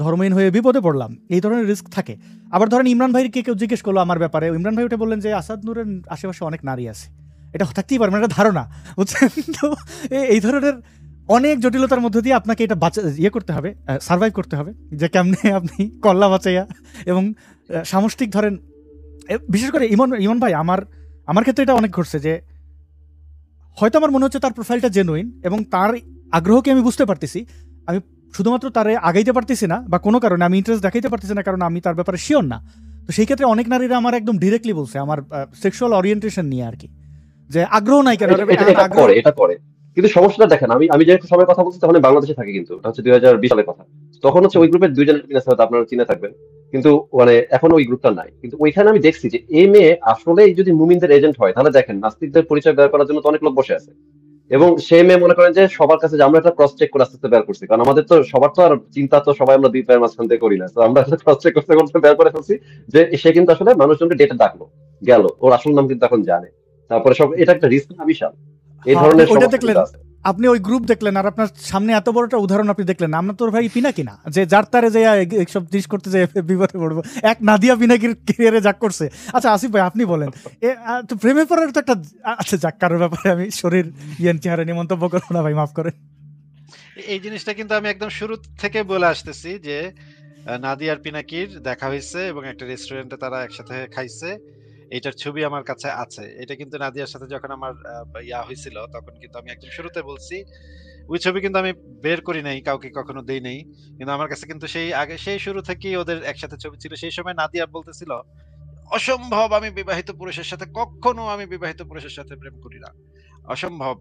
ধর্মহীন হয়ে বিপদে পড়লাম, এই ধরনের রিস্ক থাকে। আবার ধরেন ইমরান ভাইকে কেউ জিজ্ঞেস করলো আমার ব্যাপারে, ইমরান ভাই ওটা বললেন যে আসাদ নূরের আশেপাশে অনেক নারী আছে, এটা থাকতেই পারে, মানে একটা ধারণা, বুঝছেন? তো এই ধরনের অনেক জটিলতার মধ্যে দিয়ে আপনাকে এটা করতে হবে, সার্ভাইভ করতে হবে, যে কেমনে আপনি কল্লা বাঁচাইয়া এবং সামষ্টিক ধরেন, বিশেষ করে ইমন ভাই আমার ক্ষেত্রে এটা অনেক ঘটছে যে হয়তো আমার মনে হচ্ছে তার প্রোফাইলটা জেনুইন এবং তার আগ্রহকে আমি বুঝতে পারতেছি, আমি শুধুমাত্র তারে আগাইতে পারতেছি না বা কোনো কারণে আমি ইন্টারেস্ট দেখাইতে পারতেছি না, কারণ আমি তার ব্যাপারে শিওর না। তো সেই ক্ষেত্রে অনেক নারীরা আমার একদম ডিরেক্টলি বলছে আমার সেক্সুয়াল ওরিয়েন্টেশন নিয়ে আর কি, যে আগ্রহ নাই কেন। এটা করে কিন্তু সমস্যাটা দেখেন, আমি যেহেতু সবাই কথা বলছি তখন বাংলাদেশে থাকি, কিন্তু এটা হচ্ছে 2020 সালের কথা, তখন হচ্ছে ওই গ্রুপের 2 জনের কিনা হয়তো আপনারা চিনে থাকবেন, কিন্তু মানে এখন ওই গ্রুপটা নাই। কিন্তু ওইখানে আমি দেখছি যে এই মেয়ে আসলে যদি মুমিনদের এজেন্ট হয়, তাহলে দেখেন নাস্তিকদের পরিচয় বের করার জন্য তো অনেক লোক বসে আছে, এবং সে মেয়ে মনে করেন যে সবার কাছে যে আমরা একটা ক্রস চেক করে আস্তে আস্তে বের করছি, কারণ আমাদের তো সবার তো আর চিন্তা তো সবাই আমরা দুই পায়ের মাঝখান থেকে করি না, তো আমরা ক্রস চেক করতে করতে বের করে ফেলছি যে সে কিন্তু আসলে মানুষজনকে ডেটে ডাকলো, গেল, ওর আসল নাম কিন্তু এখন জানে। তারপরে সব এটা একটা রিস্ক না বিশাল, এই হ্যাঁ, আপনি ধরনের ওইটা সমস্যা দেখলেন, কিন্তু আছে। আপনি ওই গ্রুপ দেখলেন, আর আপনার সামনে এত বড় একটা উদাহরণ আপনি দেখলেন না। আমরা তোর ভাই পিনাকি না যে যার তারে যে এইসব জিনিস করতে যে বিপদে পড়বো। এক নাদিয়া পিনাকির ক্যারিয়ারে যাক করছে। আচ্ছা আসিফ ভাই আপনি বলেন, তো প্রেমে পড়ার তো একটা, আচ্ছা যাক, কারোর ব্যাপারে আমি শরীর চেহারা নিয়ে মন্তব্য করবো না ভাই, মাফ করেন। এই জিনিসটা কিন্তু আমি একদম শুরু থেকে বলে আসতেছি যে নাদিয়ার পিনাকির দেখা হয়েছে এবং একটা রেস্টুরেন্টে তারা একসাথে খাইছে, এটার ছবি আমার কাছে আছে। এটা কিন্তু নাদিয়ার সাথে যখন আমার ইয়া হয়েছিল তখন কিন্তু আমি একদম শুরুতে বলছি। ওই ছবি কিন্তু আমি বের করি নাই, কাউকে কখনো দেই নাই, কিন্তু আমার কাছে কিন্তু সেই আগে সেই শুরু থেকেই ওদের একসাথে ছবি ছিল। সেই সময় নাদিয়া বলতেছিল অসম্ভব, আমি বিবাহিত পুরুষের সাথে কখনো আমি বিবাহিত পুরুষের সাথে প্রেম করি না, অসম্ভব।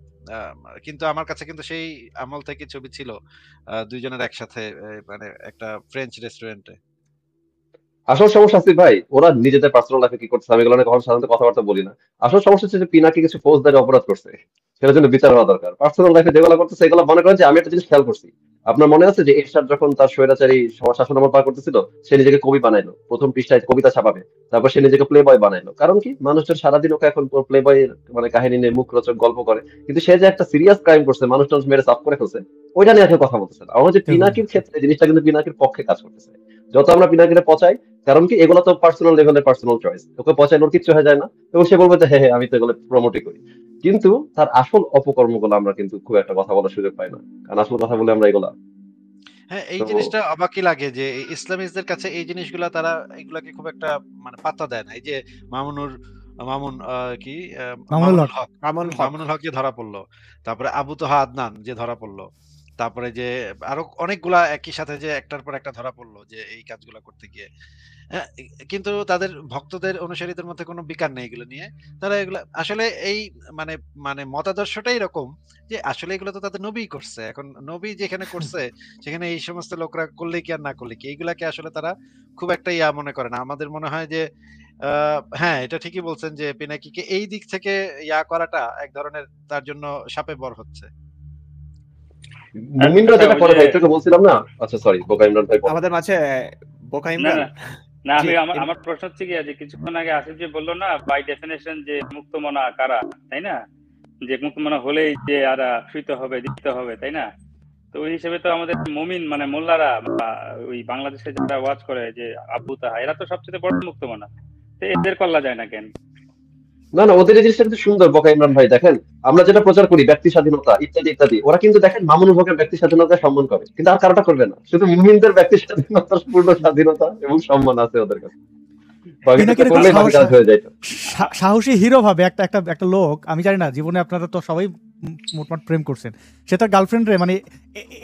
কিন্তু আমার কাছে কিন্তু সেই আমল থেকে ছবি ছিল দুইজনের একসাথে মানে একটা ফ্রেঞ্চ রেস্টুরেন্টে। আসল সমস্যা আছে ভাই, ওরা নিজেদের পার্সোনাল লাইফে কি করছে আমি এগুলো নিয়ে কখনো সাধারণত কথাবার্তা বলি না। আসল সমস্যা হচ্ছে যে পিনাকি কিছু ফৌজদারি অপরাধ করছে, সেটার জন্য বিচার হওয়া দরকার। পার্সোনাল লাইফে যেগুলো করতেছে এগুলো মনে করেন যে আমি একটা জিনিস খেয়াল করছি, আপনার মনে আছে যে এরশাদ যখন তার স্বৈরাচারী শাসন আমল পার করতেছিল, সে নিজেকে কবি বানাইলো, প্রথম পৃষ্ঠায় কবিতা ছাপাবে, তারপর সে নিজেকে প্লে বয় বানাইলো। কারণ কি, মানুষজন সারাদিন ওকে এখন প্লে বয়ের মানে কাহিনী নিয়ে মুখরোচক গল্প করে, কিন্তু সে যে একটা সিরিয়াস ক্রাইম করছে, মানুষ টানুষ মেরে সাফ করে ফেলছে, ওইটা নিয়ে এখন কথা বলতেছে না। আমার যে পিনাকির ক্ষেত্রে জিনিসটা কিন্তু পিনাকির পক্ষে কাজ করতেছে। যত আমরা পিনাকিরে পচাই, কারণ কি এগুলো তো পার্সোনাল লেভেলের পার্সোনাল চয়েস, ওকে পচাইলে ওর কিচ্ছু হয়ে যায় না, এবং সে বলবে যে হ্যাঁ হ্যাঁ আমি তো এগুলো প্রমোটই করি। কিন্তু তার আসল অপকর্মগুলো আমরা কিন্তু খুব একটা কথা বলার সুযোগ পাই না, কারণ আসল কথা বলে আমরা এগুলা। হ্যাঁ, এই তো জিনিসটা অবাকই লাগে যে এই ইসলামিস্টদের কাছে এই জিনিসগুলা তারা এগুলাকে খুব একটা মানে পাত্তা দেয় না। এই যে মামুন কি মামুনুল মামুনুল হক। হক, মামুন হক। মামুনুল হক যে ধরা পড়লো, তারপরে আবু তোহা আদনান যে ধরা পড়লো, তারপরে যে আরো অনেকগুলা একই সাথে যে একটার পর একটা ধরা পড়লো যে এই কাজগুলা করতে গিয়ে। হ্যাঁ, কিন্তু তাদের ভক্তদের অনুসারীদের মধ্যে কোনো বিকার নেই এগুলো নিয়ে। তারা এগুলা আসলে এই মানে মানে মতাদর্শটাই এরকম যে আসলে এগুলো তো তাদের নবী করছে। এখন নবী যেখানে করছে সেখানে এই সমস্ত লোকরা করলে কি আর না করলে কি, এইগুলাকে আসলে তারা খুব একটা ইয়া মনে করে না। আমাদের মনে হয় যে হ্যাঁ, এটা ঠিকই বলছেন যে পিনাকিকে এই দিক থেকে ইয়া করাটা এক ধরনের তার জন্য শাপে বর হচ্ছে। মুমিনরা আচ্ছা যেটা ওই করে যে ভাই, একটু বলছিলাম না। আচ্ছা সরি, বোকা ইমরান ভাই বলেন। আমাদের মাঝে বোকা না ইমরান। না না, জি আমি আমার প্রশ্ন হচ্ছে কি, যে কিছুক্ষণ আগে আসিফ যে বললো না বাই ডেফিনেশন যে মুক্তমনা কারা, তাই না, যে মুক্তমনা হলেই যে আর শুইতে হবে দিতে হবে, তাই না? তো ওই হিসেবে তো আমাদের মুমিন মানে মোল্লারা বা ওই বাংলাদেশে যারা ওয়াজ করে যে আবু তাহা, এরা তো সবচেয়ে বড় মুক্তমনা, তো এদের কল্লা যায় না কেন? না না, ওদের এই জিনিসটা কিন্তু সুন্দর বোকা ইমরান ভাই। দেখেন আমরা যেটা প্রচার করি ব্যক্তি স্বাধীনতা ইত্যাদি ইত্যাদি, ওরা কিন্তু দেখেন মামুনুল হকের ব্যক্তি স্বাধীনতা সম্মান করে, কিন্তু আর কারোটা করবে না। শুধু মুমিনদের ব্যক্তি স্বাধীনতার পূর্ণ স্বাধীনতা এবং সম্মান আছে ওদের কাছে, বাকি কিছু পিনাকির একটা করলেই বাকি কাজ হয়ে যায়। সাহসী হিরো ভাবে একটা একটা একটা লোক, আমি জানি না জীবনে আপনারা তো সবাই মোটমাট প্রেম করছেন, সে তার গার্লফ্রেন্ড রে মানে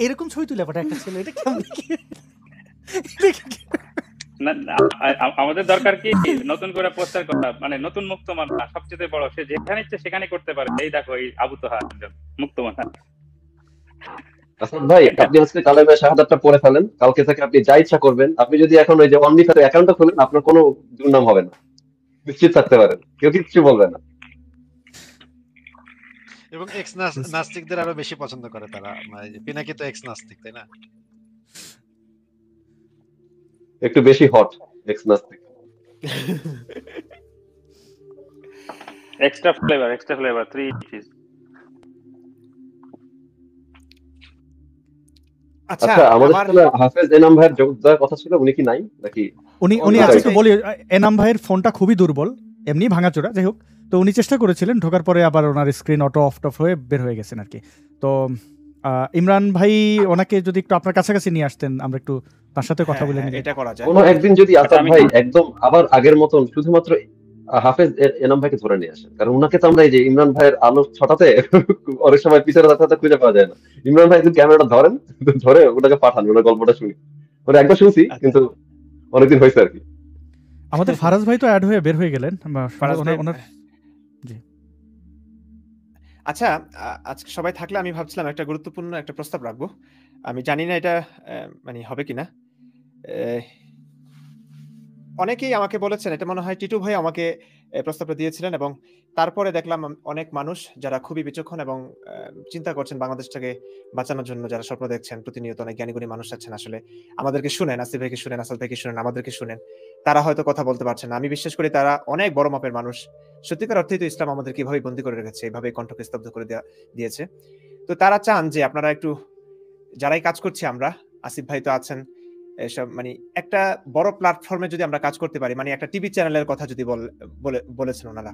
এরকম ছবি তুলে পাঠায় একটা ছেলে, এটা কেমন কি? না না, আমাদের দরকার কি নতুন করে প্রচার করা, মানে নতুন মুক্তমানা সবচেয়ে বড়, সে যেখানে ইচ্ছে সেখানে করতে পারে। এই দেখো এই আবু তোহা মুক্তমানা। আসাদ ভাই, আপনি আজকে কালেমা শাহাদাতটা পড়ে ফেলেন, কালকে থেকে আপনি যা ইচ্ছা করবেন। আপনি যদি এখন ওই যে অনলিফাতে অ্যাকাউন্টটা খোলেন, আপনার কোনো দুর্নাম হবে না, নিশ্চিত থাকতে পারেন, কেউ কিচ্ছু বলবে না। এবং এক্স নাস্তিকদের আরো বেশি পছন্দ করে তারা। মানে যে পিনাকি তো এক্স নাস্তিক, তাই না? একটু বেশি হট এক্স নাস্তিক। Extra flavour 3 inches। আচ্ছা আচ্ছা, আমাদের আমার সাথে হাফেজ এনাম ভাইয়ের যোগ দেওয়ার কথা ছিল, উনি কি নাই নাকি? উনি উনি আচ্ছা আছে। একটু বলি, এনাম ভাইয়ের ফোনটা খুবই দুর্বল, এমনি ভাঙাচোরা, যাই হোক। তো উনি চেষ্টা করেছিলেন ঢোকার পরে, আবার ওনার স্ক্রিন অটো অফ হয়ে বের হয়ে গেছেন আর কি। তো ইমরান ভাই ওনাকে যদি একটু আপনার কাছাকাছি নিয়ে আসতেন, আমরা একটু তার সাথে কথা বলে নিই। এটা করা যায়। কোনো একদিন যদি আসাদ আমি- ভাই একদম আবার আগের মতন শুধুমাত্র হাফেজ এনাম ভাইকে ধরে নিয়ে আসেন, কারণ উনাকে তো আমরা এই যে ইমরান ভাইয়ের আলো ছটাতে অনেক সময় পিছনে থাকতে খুঁজে পাওয়া যায় না। ইমরান ভাই একদিন ক্যামেরাটা ধরেন, ধরে ওটাকে পাঠান, ওনার গল্পটা শুনি। ওটা একবার শুনছি কিন্তু অনেকদিন হয়েছে আর কি। আমাদের ফারাজ ভাই তো অ্যাড হয়ে বের হয়ে গেলেন। ফারাজ ভাই- ওনার আচ্ছা আজকে সবাই থাকলে আমি ভাবছিলাম একটা গুরুত্বপূর্ণ একটা প্রস্তাব রাখবো। আমি জানি না এটা মানে হবে কিনা। অনেকেই আমাকে বলেছেন, এটা মনে হয় টিটু ভাই আমাকে এই প্রস্তাবটা দিয়েছিলেন, এবং তারপরে দেখলাম অনেক মানুষ যারা খুবই বিচক্ষণ এবং চিন্তা করছেন বাংলাদেশটাকে বাঁচানোর জন্য, যারা স্বপ্ন দেখছেন প্রতিনিয়ত, অনেক জ্ঞানীগুণী মানুষ আছেন আসলে, আমাদেরকে শুনেন, আসিফ ভাইকে শুনেন, আসাদ ভাইকে শুনেন, আমাদেরকে শুনেন, তারা হয়তো কথা বলতে পারছেন না। আমি বিশ্বাস করি তারা অনেক বড় মাপের মানুষ, সত্যিকার অর্থেই তো ইসলাম আমাদেরকে এভাবে বন্দী করে রেখেছে, এভাবে কণ্ঠকে স্তব্ধ করে দিয়েছে। তো তারা চান যে আপনারা একটু, যারাই কাজ করছি আমরা, আসিফ ভাই তো আছেন, এসব মানে একটা বড় প্ল্যাটফর্মে যদি আমরা কাজ করতে পারি, মানে একটা টিভি চ্যানেলের কথা যদি বলেছেন ওনারা,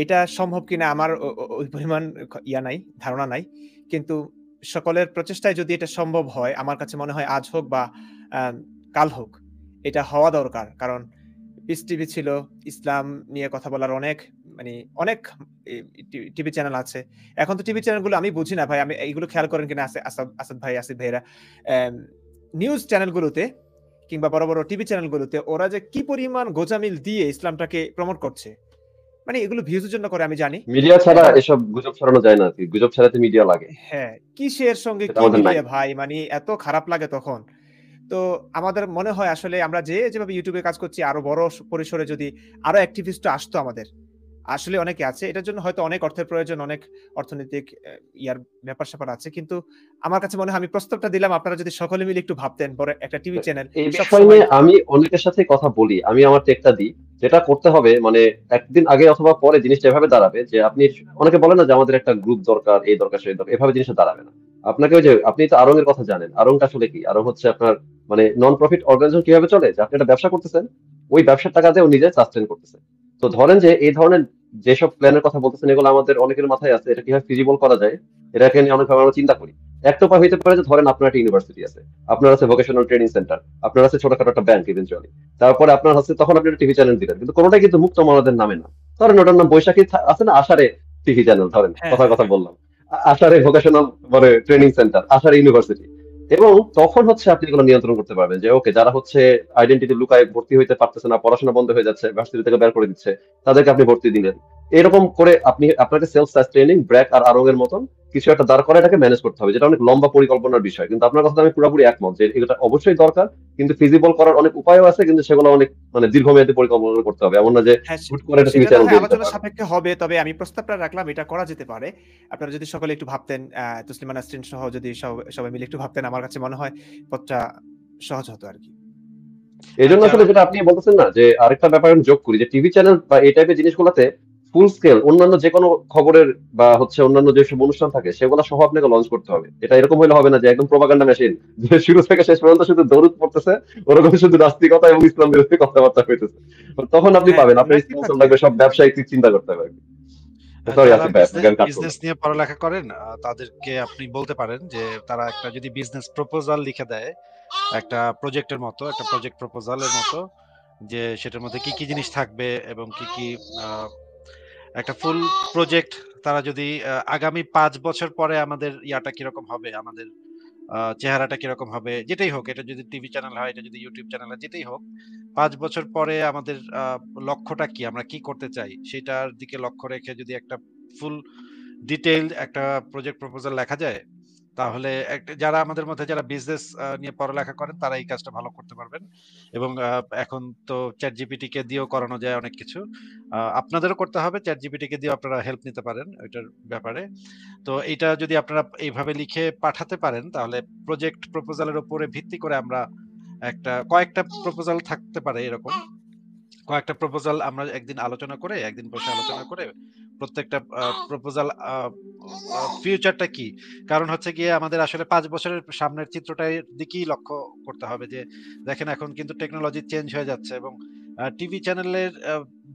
এটা সম্ভব কিনা আমার ওই পরিমাণ ধারণা নাই, কিন্তু সকলের প্রচেষ্টায় যদি এটা সম্ভব হয়, আমার কাছে মনে হয় আজ হোক বা কাল হোক এটা হওয়া দরকার। কারণ পিস টিভি ছিল, ইসলাম নিয়ে কথা বলার অনেক টিভি চ্যানেল আছে। এখন তো টিভি চ্যানেলগুলো আমি বুঝি না ভাই, আমি এইগুলো খেয়াল করেন কিনা আসাদ ভাই, আসিফ ভাইরা, নিউজ চ্যানেলগুলোতে কিংবা বড় বড় টিভি চ্যানেলগুলোতে ওরা যে কি পরিমাণ গোজামিল দিয়ে ইসলামটাকে প্রমোট করছে, মানে এগুলো ভিউজের জন্য করে আমি জানি। মিডিয়া ছাড়া এসব গুজব ছড়ানো যায় না, গুজব ছাড়াতে মিডিয়া লাগে। হ্যাঁ, কিসের সঙ্গে সেটা কি আমাদের নাই। মিলিয়ে ভাই, মানে এত খারাপ লাগে তখন। তো আমাদের মনে হয় আসলে আমরা যেভাবে ইউটিউবে কাজ করছি, আরো বড় পরিসরে যদি আরো অ্যাক্টিভিস্ট আসতো আমাদের, আসলে অনেকে আছে, এটার জন্য হয়তো অনেক অর্থের প্রয়োজন, অনেক অর্থনৈতিক ইয়ার ব্যাপার স্যাপার আছে, কিন্তু আমার কাছে মনে হয়, আমি প্রস্তাবটা দিলাম, আপনারা যদি সকলে মিলে একটু ভাবতেন, বড় একটা টিভি চ্যানেল এই বিষয় সবসময়। নিয়ে আমি অনেকের সাথে কথা বলি, আমি আমার টেকটা দিই। যেটা করতে হবে মানে একদিন আগে অথবা পরে জিনিসটা এভাবে দাঁড়াবে যে আপনি, অনেকে বলে না যে আমাদের একটা গ্রুপ দরকার, এই দরকার সেই দরকার, এভাবে জিনিসটা দাঁড়াবে না। আপনাকে ওই যে, আপনি তো আরং এর কথা জানেন, আরংটা আসলে কি? আরং হচ্ছে আপনার মানে নন প্রফিট অর্গানাইজেশন কিভাবে চলে, যে আপনি একটা ব্যবসা করতেছেন, ওই ব্যবসার টাকা দিয়ে ও নিজে সাস্টেন করতেছে। তো ধরেন যে এই ধরনের যেসব প্ল্যানের কথা বলতেছেন, এগুলো আমাদের অনেকের মাথায় আছে, এটা কিভাবে ফিজিবল করা যায়, এটাকে নিয়ে অনেকভাবে আমরা চিন্তা করি। একটা উপায় হইতে পারে যে ধরেন আপনার একটা ইউনিভার্সিটি আছে, আপনার আছে ভোকেশনাল ট্রেনিং সেন্টার, আপনার আছে ছোটখাটো একটা ব্যাংক ইভেন্চুয়ালি, তারপরে আপনার হচ্ছে তখন আপনি একটা টিভি চ্যানেল দিলেন, কিন্তু কোনোটাই কিন্তু মুক্ত মানদের নামে না। ধরেন ওটার নাম বৈশাখী আছে না, আষাঢ়ে টিভি চ্যানেল, ধরেন কথা বললাম, আষাঢ়ে ভোকেশনাল মানে ট্রেনিং সেন্টার, আষাঢ়ে ইউনিভার্সিটি। এবং তখন হচ্ছে আপনি এগুলো নিয়ন্ত্রণ করতে পারবেন যে ওকে, যারা হচ্ছে আইডেন্টিটি লুকায় ভর্তি হইতে পারতেছে না, পড়াশোনা বন্ধ হয়ে যাচ্ছে, ভার্সিটি থেকে বের করে দিচ্ছে, তাদেরকে আপনি ভর্তি দিলেন। এরকম করে আপনি আপনাকে সেলফ সাস্টেইনিং ব্র্যাক আর আরং এর মতন কিছু একটা দাঁড় করা, এটাকে ম্যানেজ করতে হবে, যেটা অনেক লম্বা পরিকল্পনার বিষয়। কিন্তু আপনার কথা আমি পুরোপুরি একমত যে এটা অবশ্যই দরকার, কিন্তু ফিজিবল করার অনেক উপায়ও আছে, কিন্তু সেগুলো অনেক মানে দীর্ঘমেয়াদী পরিকল্পনা করতে হবে, এমন না যে হুট করে একটা টিভি চ্যানেল দিয়ে দিতে আলোচনা পারবেন। সাপেক্ষে হবে, তবে আমি প্রস্তাবটা রাখলাম, এটা করা যেতে পারে। আপনারা যদি সকলে একটু ভাবতেন, তসলিমা নাসরিন সহ যদি সবাই মিলে একটু ভাবতেন, আমার কাছে মনে হয় পথটা সহজ হতো আর কি। এই জন্য আসলে যেটা আপনি বলতেছেন না, যে আরেকটা ব্যাপার আমি যোগ করি, যে টিভি চ্যানেল বা এই টাইপের জিনিসগুলোতে ফুল স্কেল অন্যান্য যে কোনো খবরের বা হচ্ছে অন্যান্য যেসব অনুষ্ঠান থাকে সেগুলো সহ আপনাকে লঞ্চ করতে হবে। এটা এরকম হলে হবে না যে একদম প্রোপাগান্ডা মেশিন, যে শুরু থেকে শেষ পর্যন্ত শুধু দরুদ পড়তেছে, ওরকম শুধু নাস্তিকতা এবং ইসলাম বিরোধী কথাবার্তা হইতেছে। তখন আপনি পাবেন আপনার স্পন্সর লাগবে, সব ব্যবসায়িক চিন্তা করতে হবে। সরি আসিফ ভাই, আপনাকে আমি কাট করলাম। বিজনেস নিয়ে পড়ালেখা করেন, তাদেরকে আপনি বলতে পারেন যে তারা একটা যদি বিজনেস প্রপোজাল লিখে দেয়, একটা প্রজেক্টের মতো, একটা প্রজেক্ট প্রপোজালের মতো, যে সেটার মধ্যে কি কি জিনিস থাকবে এবং কি কি একটা ফুল প্রজেক্ট, তারা যদি আগামী 5 বছর পরে আমাদের ইয়াটা কিরকম হবে, আমাদের চেহারাটা কিরকম হবে, যেটাই হোক, এটা যদি টিভি চ্যানেল হয়, এটা যদি ইউটিউব চ্যানেল হয়, যেটাই হোক, 5 বছর পরে আমাদের লক্ষ্যটা কি, আমরা কি করতে চাই, সেটার দিকে লক্ষ্য রেখে যদি একটা ফুল ডিটেইলড একটা প্রজেক্ট প্রপোজাল লেখা যায়, তাহলে যারা আমাদের মধ্যে যারা বিজনেস নিয়ে পড়ালেখা করেন তারা এই কাজটা ভালো করতে পারবেন। এবং এখন তো চ্যাট জিপিটি কে দিয়েও করানো যায় অনেক কিছু, আপনাদেরও করতে হবে, চ্যাট জিপিটি কে দিয়েও আপনারা হেল্প নিতে পারেন ওইটার ব্যাপারে। তো এটা যদি আপনারা এইভাবে লিখে পাঠাতে পারেন, তাহলে প্রজেক্ট প্রপোজালের উপরে ভিত্তি করে আমরা কয়েকটা প্রপোজাল থাকতে পারে, এরকম কয়েকটা প্রপোজাল আমরা একদিন বসে আলোচনা করে প্রত্যেকটা প্রপোজাল ফিউচারটা কি, কারণ হচ্ছে গিয়ে আমাদের আসলে 5 বছরের সামনের চিত্রটার দিকেই লক্ষ্য করতে হবে। যে দেখেন এখন কিন্তু টেকনোলজি চেঞ্জ হয়ে যাচ্ছে, এবং টিভি চ্যানেলের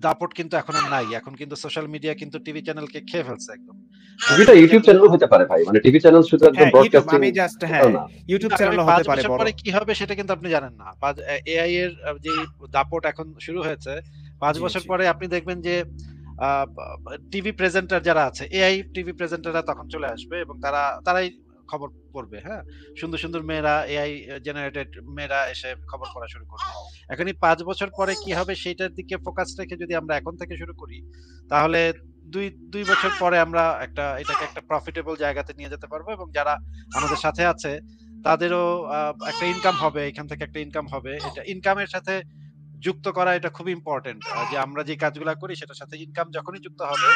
দাপট কিন্তু এখন আর নাই, এখন কিন্তু সোশ্যাল মিডিয়া কিন্তু টিভি চ্যানেলকে খেয়ে ফেলছে একদম। টিভিটা ইউটিউব চ্যানেল হতে পারে ভাই, মানে টিভি চ্যানেল শুধু একদম ব্রডকাস্টিং, আমি জাস্ট না ইউটিউব চ্যানেল হতে পারে বড়। পরে কি হবে সেটা কিন্তু আপনি জানেন না। এআই এর যে দাপট এখন শুরু হয়েছে, 5 বছর পরে আপনি দেখবেন যে টিভি প্রেজেন্টার যারা আছে, এআই টিভি প্রেজেন্টাররা তখন চলে আসবে, এবং তারাই খবর পড়বে। হ্যাঁ, সুন্দর সুন্দর মেয়েরা, এআই জেনারেটেড মেয়েরা এসে খবর পড়া শুরু করবে। এখন এই 5 বছর পরে কি হবে সেটার দিকে ফোকাস রেখে যদি আমরা এখন থেকে শুরু করি, তাহলে 2 বছর পরে আমরা এটাকে একটা প্রফিটেবল জায়গাতে নিয়ে যেতে পারবো, এবং যারা আমাদের সাথে আছে তাদেরও একটা ইনকাম হবে, এখান থেকে একটা ইনকাম হবে। এটা ইনকামের সাথে যুক্ত করা এটা খুব ইম্পর্টেন্ট, যে আমরা যে কাজগুলা করি সেটার সাথে ইনকাম যখনই যুক্ত হবে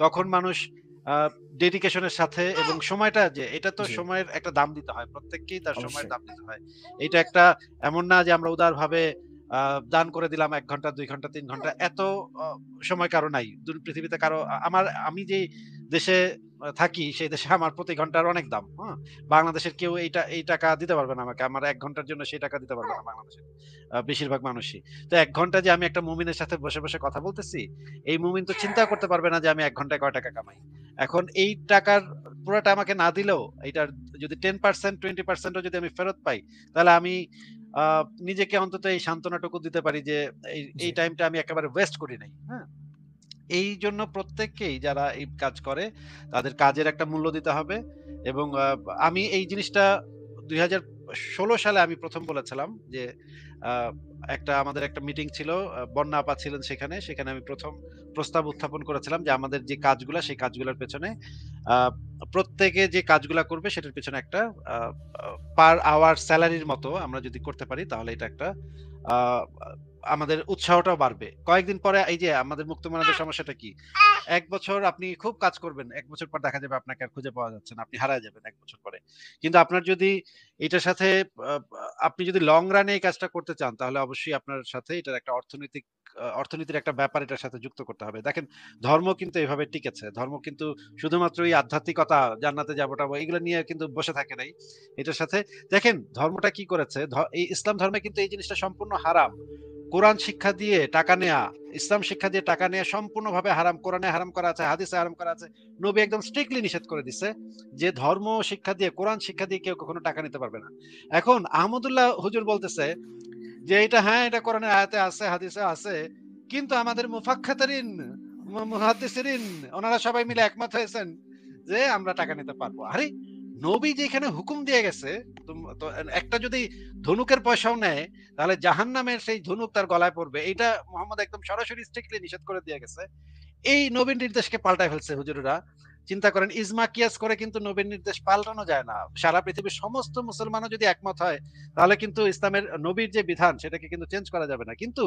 তখন মানুষ ডেডিকেশনের সাথে, এবং সময়টা যে এটা তো জি সময়ের একটা দাম দিতে হয়, প্রত্যেককেই তার সময়ের অবশ্যই দাম দিতে হয়। এটা একটা এমন না যে আমরা উদারভাবে দান করে দিলাম 1 ঘন্টা 2 ঘন্টা 3 ঘন্টা, এত সময় কারো নাই পৃথিবীতে কারো। আমি যে দেশে থাকি সেই দেশে আমার প্রতি ঘন্টার অনেক দাম। হ্যাঁ, বাংলাদেশের কেউ এই টাকা দিতে পারবে না আমাকে, আমার 1 ঘন্টার জন্য সেই টাকা দিতে পারবে না বাংলাদেশের বেশিরভাগ মানুষই। তো 1 ঘন্টা যে আমি একটা মুমিনের সাথে বসে বসে কথা বলতেছি, এই মুমিন তো চিন্তা করতে পারবে না যে আমি 1 ঘন্টায় কয় টাকা কামাই। এখন এই টাকার পুরোটা আমাকে না দিলেও এইটার যদি 10% 20% ও যদি আমি ফেরত পাই, তাহলে আমি নিজেকে অন্তত এই সান্ত্বনাটুকু দিতে পারি যে এই জি টাইমটা আমি একেবারে ওয়েস্ট করি নাই। হ্যাঁ, এই জন্য প্রত্যেককেই যারা এই কাজ করে তাদের কাজের একটা মূল্য দিতে হবে। এবং আমি এই জিনিসটা 2016 সালে আমি প্রথম বলেছিলাম যে আমাদের একটা মিটিং ছিল, বন্যা আপা ছিলেন সেখানে আমি প্রথম প্রস্তাব উত্থাপন করেছিলাম যে আমাদের যে কাজগুলা সেই কাজগুলোর পেছনে প্রত্যেকে যে কাজগুলা করবে সেটার পেছনে একটা পার আওয়ার স্যালারির মতো আমরা যদি করতে পারি তাহলে এটা একটা আহ, আমাদের উৎসাহটাও বাড়বে। কয়েকদিন পরে এই যে আমাদের মুক্তমনাদের সমস্যাটা কি, 1 বছর আপনি খুব কাজ করবেন, 1 বছর পর দেখা যাবে আপনাকে আর খুঁজে পাওয়া যাচ্ছে না, আপনি হারায় যাবেন 1 বছর পরে। কিন্তু আপনার যদি এটার সাথে আপনি যদি লং রানে এই কাজটা করতে চান তাহলে অবশ্যই আপনার সাথে এটার একটা অর্থনীতির একটা ব্যাপার এটার সাথে যুক্ত করতে হবে। দেখেন, ধর্ম কিন্তু এভাবে টিকেছে। ধর্ম কিন্তু শুধুমাত্র এই আধ্যাত্মিকতা, জান্নাতে যাবো টাবো এগুলো নিয়ে কিন্তু বসে থাকে নাই। এটার সাথে দেখেন ধর্মটা কি করেছে, এই ইসলাম ধর্মে কিন্তু এই জিনিসটা সম্পূর্ণ হারাম। কোরআন শিক্ষা দিয়ে টাকা নেয়া, ইসলাম শিক্ষা দিয়ে টাকা নেয়া সম্পূর্ণভাবে হারাম। কোরআনে হারাম করা আছে, হাদিসে হারাম করা আছে, নবী একদম স্ট্রিক্টলি নিষেধ করে দিছে যে ধর্ম শিক্ষা দিয়ে, কোরআন শিক্ষা দিয়ে কেউ কখনো টাকা নিতে পারবে না। এখন আহমদুল্লাহ হুজুর বলতেছে যে হ্যাঁ এটা কোরআনের আয়াতে আছে, হাদিসে আছে, কিন্তু আমাদের মুফাক্কাতারিন মুহাদ্দিসিন ওনারা সবাই মিলে একমত হয়েছেন যে আমরা টাকা নিতে পারবো। আরে নবী যেখানে হুকুম দিয়ে গেছে, তো একটা যদি ধনুকের পয়সাও নেয় তাহলে জাহান্নামের সেই ধনুক তার গলায় পড়বে, এটা মোহাম্মদ একদম সরাসরি স্ট্রিক্টলি নিষেধ করে দিয়ে গেছে। এই নবীর নির্দেশকে পাল্টায় ফেলছে হুজুরেরা। চিন্তা করেন, ইজমা কিয়াস করে কিন্তু নবীর নির্দেশ পাল্টানো যায় না। সারা পৃথিবীর সমস্ত মুসলমানও যদি একমত হয় তাহলে কিন্তু ইসলামের নবীর যে বিধান সেটাকে কিন্তু চেঞ্জ করা যাবে না। কিন্তু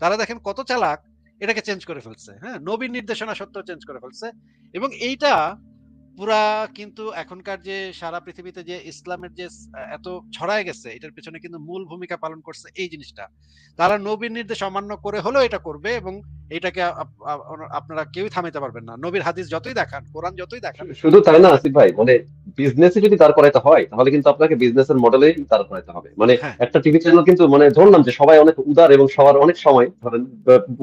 তারা দেখেন কত চালাক, এটাকে চেঞ্জ করে ফেলছে। হ্যাঁ, নবীর নির্দেশনা সত্ত্বেও চেঞ্জ করে ফেলছে। এবং এইটা পুরা কিন্তু এখনকার যে সারা পৃথিবীতে যে ইসলামের যে এত ছড়ায় গেছে, এটার পেছনে কিন্তু মূল ভূমিকা পালন করছে এই জিনিসটা। তারা নবীর নির্দেশ অমান্য করে হলেও এটা করবে, এবং এটাকে আপনারা কেউই থামাইতে পারবেন না। নবীর হাদিস যতই দেখান, কোরআন যতই দেখান। শুধু তাই না আসিফ ভাই, মানে বিজনেসে যদি দাঁড় করাইতে হয় তাহলে কিন্তু আপনাকে বিজনেসের মডেলেই দাঁড় করাইতে হবে। মানে হ্যাঁ, একটা টিভি চ্যানেল কিন্তু, মানে ধরলাম যে সবাই অনেক উদার এবং সবার অনেক সময়, ধরেন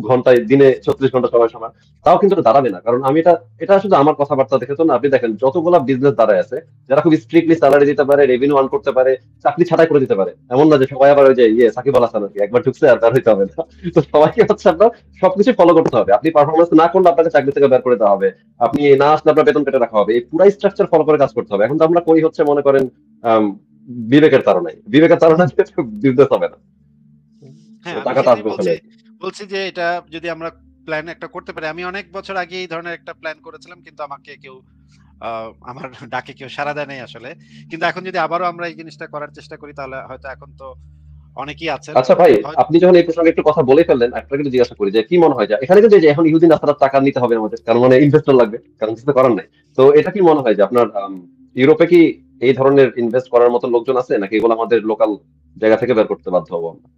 ঘন্টায় দিনে 36 ঘন্টা সবার, তাও কিন্তু এটা দাঁড়াবে না। কারণ আমি এটা শুধু আমার কথাবার্তা দেখে তো না, আপনি দেখেন যতগুলা বিজনেস দাঁড়ায় আছে যারা খুব স্ট্রিক্টলি স্যালারি দিতে পারে, রেভিনিউ আর্ন করতে পারে, চাকরি ছাড়াই করে দিতে পারে, এমন না যে সবাই আবার ওই যে সাকিব আল হাসান আর কি, একবার ঢুকছে আর তার হইতে হবে না। তো সবাইকে হচ্ছে আপনার সবকিছু ফলো করতে হবে। আপনি পারফরমেন্স না করলে আপনাকে চাকরি থেকে বের করে দেওয়া হবে, আপনি না আসলে আপনার বেতন কেটে রাখা হবে। এই পুরাই স্ট্রাকচার ফলো করে কাজ করতে হবে। এখন তো আমরা করি হচ্ছে মনে করেন বিবেকের তাড়নায় বিজনেস হবে না, হ্যাঁ, আমি টাকাটা সেটাই আসবে ওখানে। বলছি যে এটা যদি আমরা প্ল্যান একটা করতে পারি। আমি অনেক বছর আগে এই ধরনের একটা প্ল্যান করেছিলাম, কিন্তু আমাকে কেউ আমার ডাকে কেউ সাড়া দেয় নাই আসলে। কিন্তু এখন যদি আবারও আমরা এই জিনিসটা করার চেষ্টা করি তাহলে হয়তো, এখন তো অনেকেই আছেন আচ্ছা ভাই, আপনি যখন এই প্রসঙ্গে একটু কথা বলে ফেললেন, একটা কিন্তু জিজ্ঞাসা করি যে কি মনে হয় যে এখানে কিন্তু যে এখন ইহুদি নাসারার টাকা নিতে হবে আমাদের, কারণ মানে ইনভেস্টর লাগবে, কারণ কিছু তো করার নাই। তো এটা কি মনে হয় যে আপনার ইউরোপে কি এই ধরনের ইনভেস্ট করার মতো লোকজন আছে, নাকি এগুলো আমাদের লোকাল জায়গা থেকে বের করতে বাধ্য হবো আমরা?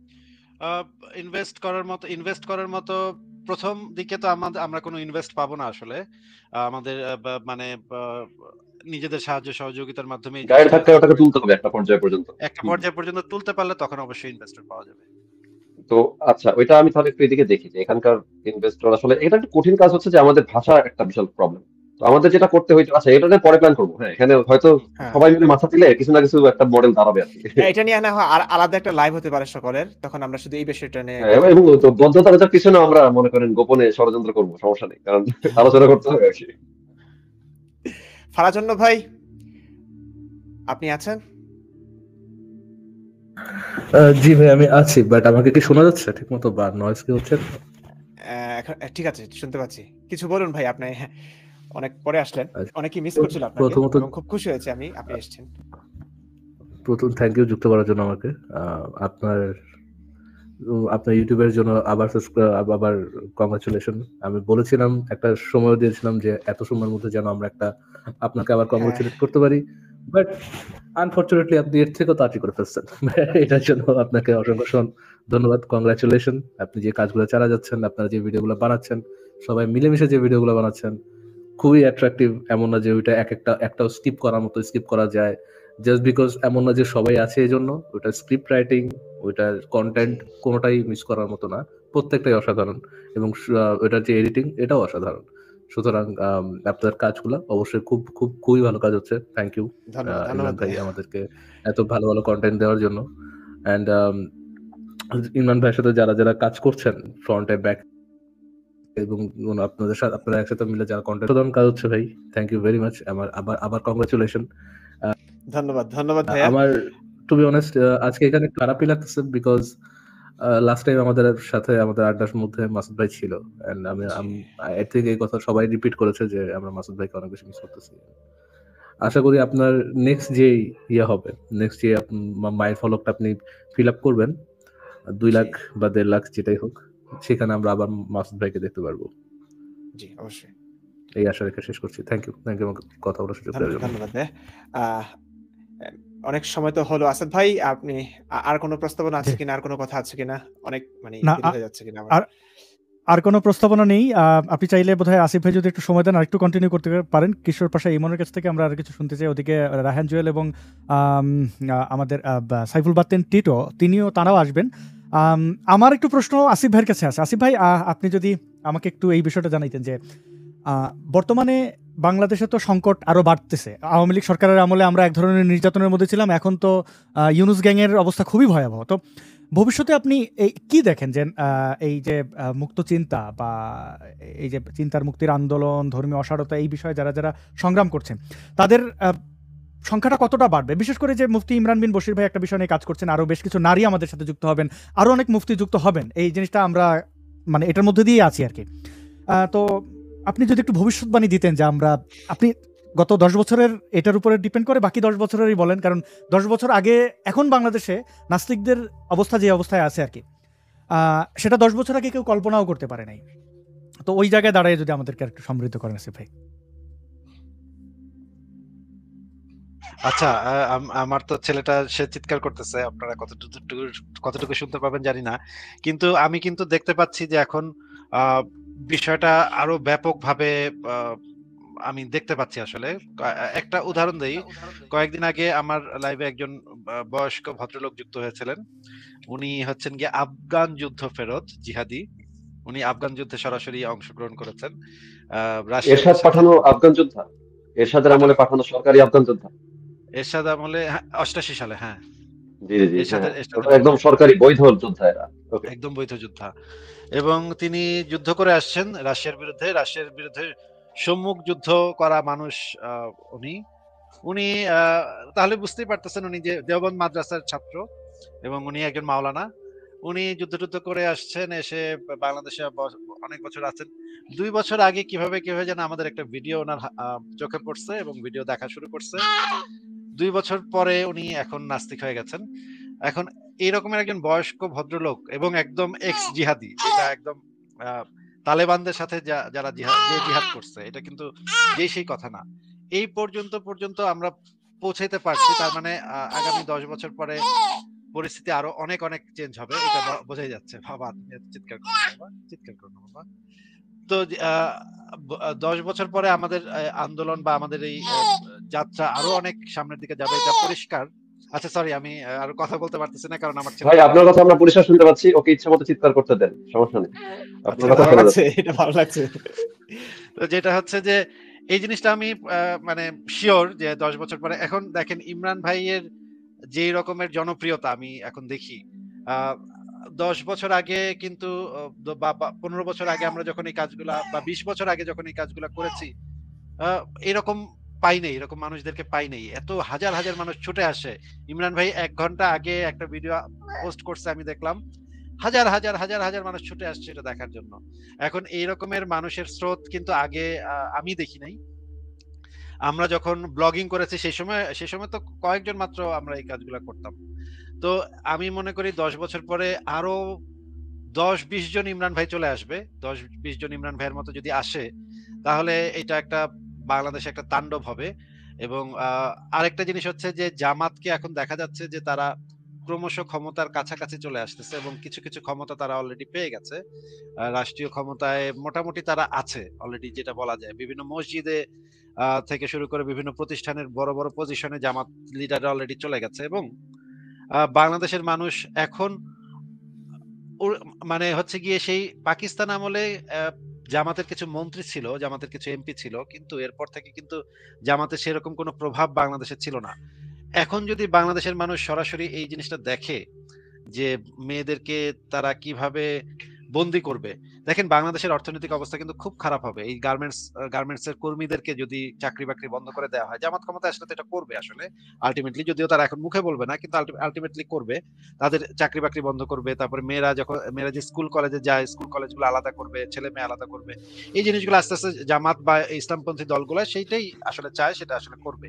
ইনভেস্ট করার মতো প্রথম দিকে তো আমরা কোনো ইনভেস্ট পাবো না আসলে। আমাদের মানে নিজেদের সাহায্য সহযোগিতার মাধ্যমে গায়ের ধাক্কায় ওটাকে তুলতে হবে একটা পর্যায় পর্যন্ত তুলতে পারলে তখন অবশ্যই ইনভেস্টর পাওয়া যাবে। তো আচ্ছা, ওইটা আমি তাহলে একটু এদিকে দেখি যে এখানকার ইনভেস্টর আসলে, এটা একটু কঠিন কাজ হচ্ছে যে আমাদের ভাষা একটা বিশাল প্রবলেম। তো আমাদের যেটা করতে হইতো, আচ্ছা এটা নিয়ে পরে প্ল্যান করবো। হ্যাঁ, এখানে হয়তো সবাই মিলে মাথা দিলে কিছু না কিছু একটা মডেল দাঁড়াবে আর কি। এটা নিয়ে না হয় আলাদা একটা লাইভ হতে পারে সকলের, তখন আমরা শুধু এই বিষয়টা নিয়ে এবং বদ্ধতার পিছনে আমরা মনে করেন গোপনে ষড়যন্ত্র করবো, সমস্যা নেই, কারণ আলোচনা করতে হবে আর কি। ফারাজন্য ভাই, আপনি আছেন? জি ভাই আমি আছি, বাট আমাকে কি শোনা যাচ্ছে ঠিক মতো বা নয়েজ কি হচ্ছে? ঠিক আছে, শুনতে পাচ্ছি। কিছু বলুন ভাই, আপনি অনেক পরে আসলেন, অনেকেই মিস করছিল আপনাকে, প্রথমত এবং খুব খুশি হয়েছে আপনি এসেছেন। প্রথম থ্যাংক ইউ যুক্ত করার জন্য আমাকে। আপনার আপনার ইউটিউবের জন্য আবার কংগ্রাচুলেশন। আমি বলেছিলাম, একটা সময় দিয়েছিলাম যে এত সময়ের মধ্যে যেন আমরা আপনাকে আবার হ্যাঁ কংগ্রাচুলেট করতে পারি, বাট আনফরচুনেটলি আপনি এর থেকেও তাড়াতাড়ি করে ফেলছেন। এটার জন্য আপনাকে অসংখ্য ধন্যবাদ, কংগ্রাচুলেশন। আপনি যে কাজগুলো চালা যাচ্ছেন, আপনারা যে ভিডিওগুলো বানাচ্ছেন, সবাই মিলেমিশে যে ভিডিওগুলো বানাচ্ছেন, খুবই অ্যাট্রাকটিভ। এমন না যে ওইটা একটাও স্কিপ করার মতো স্কিপ করা যায়, জাস্ট বিকজ এমন না যে সবাই আছে এই জন্য। ওইটা স্ক্রিপ্ট রাইটিং, ওইটার কন্টেন্ট কোনোটাই মিস করার মতো না, প্রত্যেকটাই অসাধারণ। এবং ওইটার যে এডিটিং, এটাও অসাধারণ। সুতরাং আপনার কাজগুলো অবশ্যই খুবই ভালো কাজ হচ্ছে। থ্যাংক ইউ ধন্যবাদ ইমরান ভাই ভাইয়া। আমাদেরকে এত ভালো ভালো কন্টেন্ট দেওয়ার জন্য। অ্যান্ড ইমরান ভাইয়ের সাথে যারা কাজ করছেন ফ্রন্টে ব্যাক, এবং আপনারা একসাথে মিলে যারা কন্টেন্ট প্রদান কাজ হচ্ছে, ভাই থ্যাংক ইউ ভেরি মাচ। আবার কংগ্রাচুলেশন। ধন্যবাদ ভাইয়া। আমার টু বি অনেস্ট আজকে এখানে খারাপই লাগতেছে, বিকজ লাস্ট টাইম আমাদের সাথে আমাদের আড্ডার মধ্যে মাসুদ ভাই ছিল, এন্ড আই থিঙ্ক এই কথা সবাই রিপিট করেছে যে আমরা মাসুদ ভাইকে অনেক বেশি মিস করতেছি। আশা করি আপনার নেক্সট যে হবে, নেক্সট যে মাইল ফলকটা আপনি ফিল আপ করবেন 2 লাখ বা 1.5 লাখ যেটাই হোক, সেখানে আমরা আবার মাসুদ ভাইকে দেখতে পারবো। জি অবশ্যই। এই আশা রেখে শেষ করছি। থ্যাংক ইউ আমাকে কথা বলার সুযোগ দেওয়ার জন্য। ধন্যবাদ ভাইয়া। অনেক সময় তো হলো। আসাদ ভাই, আপনি আর কোনো প্রস্তাবনা আছে কিনা, আর কোনো কথা আছে কিনা? অনেক দেরি হয়ে যাচ্ছে কিনা? আর কোনো প্রস্তাবনা নেই। আপনি চাইলে বোধহয় আসিফ ভাই যদি একটু সময় দেন আর একটু কন্টিনিউ করতে পারেন। কিশোর পাশা ইমনের কাছ থেকে আমরা আর কিছু শুনতে চাই। ওদিকে রায়হান জুয়েল এবং আমাদের সাইফুল বাতেন টিটো, তারাও আসবেন। আমার একটু প্রশ্ন আসিফ ভাইয়ের কাছে আছে। আসিফ ভাই, আপনি যদি আমাকে একটু এই বিষয়টা জানাইতেন যে বর্তমানে বাংলাদেশে তো সংকট আরো বাড়তেছে। আওয়ামী লীগ সরকারের আমলে আমরা এক ধরনের নির্যাতনের মধ্যে ছিলাম, এখন তো ইউনুস গ্যাংয়ের অবস্থা খুবই ভয়াবহ। তো ভবিষ্যতে আপনি কি দেখেন যে এই যে মুক্ত চিন্তা বা এই যে চিন্তার মুক্তির আন্দোলন, ধর্মীয় অসারতা, এই বিষয়ে যারা সংগ্রাম করছেন, তাদের সংখ্যাটা কতটা বাড়বে? বিশেষ করে যে মুফতি ইমরান বিন বশির ভাই একটা বিষয় নিয়ে কাজ করছেন, আরো বেশ কিছু নারী আমাদের সাথে যুক্ত হবেন, আরো অনেক মুফতি যুক্ত হবেন, এই জিনিসটা আমরা এটার মধ্যে দিয়ে আছি আর কি। তো আপনি যদি একটু ভবিষ্যৎবাণী দিতেন যে আপনি গত 10 বছরের এটার উপরে ডিপেন্ড করে, বাকি 10 বছরেরই বলেন, কারণ 10 বছর আগে এখন বাংলাদেশে নাস্তিকদের অবস্থা যে অবস্থায় আছে আর কি, সেটা 10 বছর আগে কেউ কল্পনাও করতে পারে নাই। তো ওই জায়গায় দাঁড়িয়ে যদি আমাদেরকে একটু সমৃদ্ধ করেন আসিফ ভাই। আচ্ছা, আমার তো ছেলেটা সে চিৎকার করতেছে, আপনারা কতটুকু শুনতে পাবেন জানি না, কিন্তু আমি কিন্তু দেখতে পাচ্ছি যে এখন বিষয়টা আরো ব্যাপকভাবে আমি দেখতে পাচ্ছি। আসলে একটা উদাহরণ দেই। কয়েকদিন আগে আমার লাইভে একজন বয়স্ক ভদ্রলোক যুক্ত হয়েছিলেন। উনি হচ্ছেন গিয়ে আফগান যুদ্ধ ফেরত জিহাদি। উনি আফগান যুদ্ধে সরাসরি অংশগ্রহণ করেছেন। এরশাদ পাঠানো আফগান যোদ্ধা, এরশাদের আমলে পাঠানো সরকারি আফগান যোদ্ধা, এরশাদ আমলে 88 সালে। হ্যাঁ জি জি, একদম সরকারি বৈধ যোদ্ধা এরা, একদম বৈধ যোদ্ধা। এবং তিনি যুদ্ধ করে আসছেন রাশিয়ার বিরুদ্ধে সম্মুখ যুদ্ধ করা মানুষ উনি তাহলে বুঝতেই পারতেছেন উনি যে দেওবন্দ মাদ্রাসার ছাত্র এবং উনি একজন মাওলানা। উনি যুদ্ধ করে আসছেন, এসে বাংলাদেশে অনেক বছর আছেন। 2 বছর আগে কিভাবে যেন আমাদের একটা ভিডিও ওনার চোখে পড়ছে এবং ভিডিও দেখা শুরু করছে। 2 বছর পরে উনি এখন নাস্তিক হয়ে গেছেন। এখন এইরকমের একজন বয়স্ক ভদ্রলোক এবং একদম এক্স জিহাদি, এটা একদম তালেবানদের সাথে যারা জিহাদ করছে, এটা কিন্তু সেই কথা না। এই পর্যন্ত আমরা পৌঁছাইতে পারছি, তার মানে আগামী 10 বছর পরে পরিস্থিতি আরো অনেক চেঞ্জ হবে, এটা বোঝাই যাচ্ছে। বাবা তুমি চিৎকার করো না বাবা। তো 10 বছর পরে আমাদের আন্দোলন বা আমাদের এই যাত্রা আরো অনেক সামনের দিকে যাবে, এটা পরিষ্কার। আচ্ছা সরি, আমি আর কথা বলতে পারতেছি না, কারণ আমার ছেলে। ভাই আপনার কথা আমরা পরিষ্কার শুনতে পাচ্ছি, ওকে ইচ্ছা মতো চিৎকার করতে দেন, সমস্যা নেই। আপনার কথা শোনা যাচ্ছে, এটা ভালো লাগছে। তো যেটা হচ্ছে যে এই জিনিসটা আমি শিওর যে 10 বছর পরে, এখন দেখেন ইমরান ভাইয়ের যে রকমের জনপ্রিয়তা আমি এখন দেখি, 10 বছর আগে কিন্তু বা 15 বছর আগে আমরা যখন এই কাজগুলা, বা 20 বছর আগে যখন এই কাজগুলা করেছি, এরকম পাই নেই, এরকম মানুষদেরকে পাই নেই। এত হাজার মানুষ ছুটে আসে। ইমরান ভাই 1 ঘন্টা আগে একটা ভিডিও পোস্ট করছে, আমি দেখলাম হাজার মানুষ ছুটে আসছে এটা দেখার জন্য। এখন এই রকমের মানুষের স্রোত কিন্তু আগে আমি দেখি নাই। আমরা যখন ব্লগিং করেছি সেই সময় তো কয়েকজন মাত্র আমরা এই কাজগুলা করতাম। তো আমি মনে করি 10 বছর পরে আরো 10-20 জন ইমরান ভাই চলে আসবে। 10-20 জন ইমরান ভাইয়ের মতো যদি আসে, তাহলে এটা একটা বাংলাদেশে একটা তাণ্ডব হবে। এবং আরেকটা জিনিস হচ্ছে যে জামাতকে এখন দেখা যাচ্ছে যে তারা ক্রমশ ক্ষমতার কাছাকাছি চলে আসতেছে এবং কিছু কিছু ক্ষমতা তারা অলরেডি পেয়ে গেছে। রাষ্ট্রীয় ক্ষমতায় মোটামুটি তারা আছে অলরেডি, যেটা বলা যায়। বিভিন্ন মসজিদে থেকে শুরু করে বিভিন্ন প্রতিষ্ঠানের বড় বড় পজিশনে জামাত লিডাররা অলরেডি চলে গেছে। এবং বাংলাদেশের মানুষ এখন মানে হচ্ছে গিয়ে সেই পাকিস্তান আমলে জামাতের কিছু মন্ত্রী ছিল, জামাতের কিছু এমপি ছিল, কিন্তু এরপর থেকে কিন্তু জামাতের সেরকম কোনো প্রভাব বাংলাদেশে ছিল না। এখন যদি বাংলাদেশের মানুষ সরাসরি এই জিনিসটা দেখে যে মেয়েদেরকে তারা কিভাবে বন্দি করবে, দেখেন বাংলাদেশের অর্থনৈতিক অবস্থা কিন্তু খুব খারাপ হবে। এই গার্মেন্টস এর কর্মীদেরকে যদি চাকরি বাকরি বন্ধ করে দেওয়া হয়, জামাত ক্ষমতা আসলে তো এটা করবে আসলে আলটিমেটলি, যদিও তারা এখন মুখে বলবে না, কিন্তু আলটিমেটলি করবে। তাদের চাকরি বাকরি বন্ধ করবে, তারপরে মেয়েরা যে স্কুল কলেজে যায়, স্কুল কলেজগুলো আলাদা করবে, ছেলে মেয়ে আলাদা করবে। এই জিনিসগুলো আস্তে আস্তে জামাত বা ইসলামপন্থী দলগুলো সেইটাই আসলে চায়, সেটা আসলে করবে।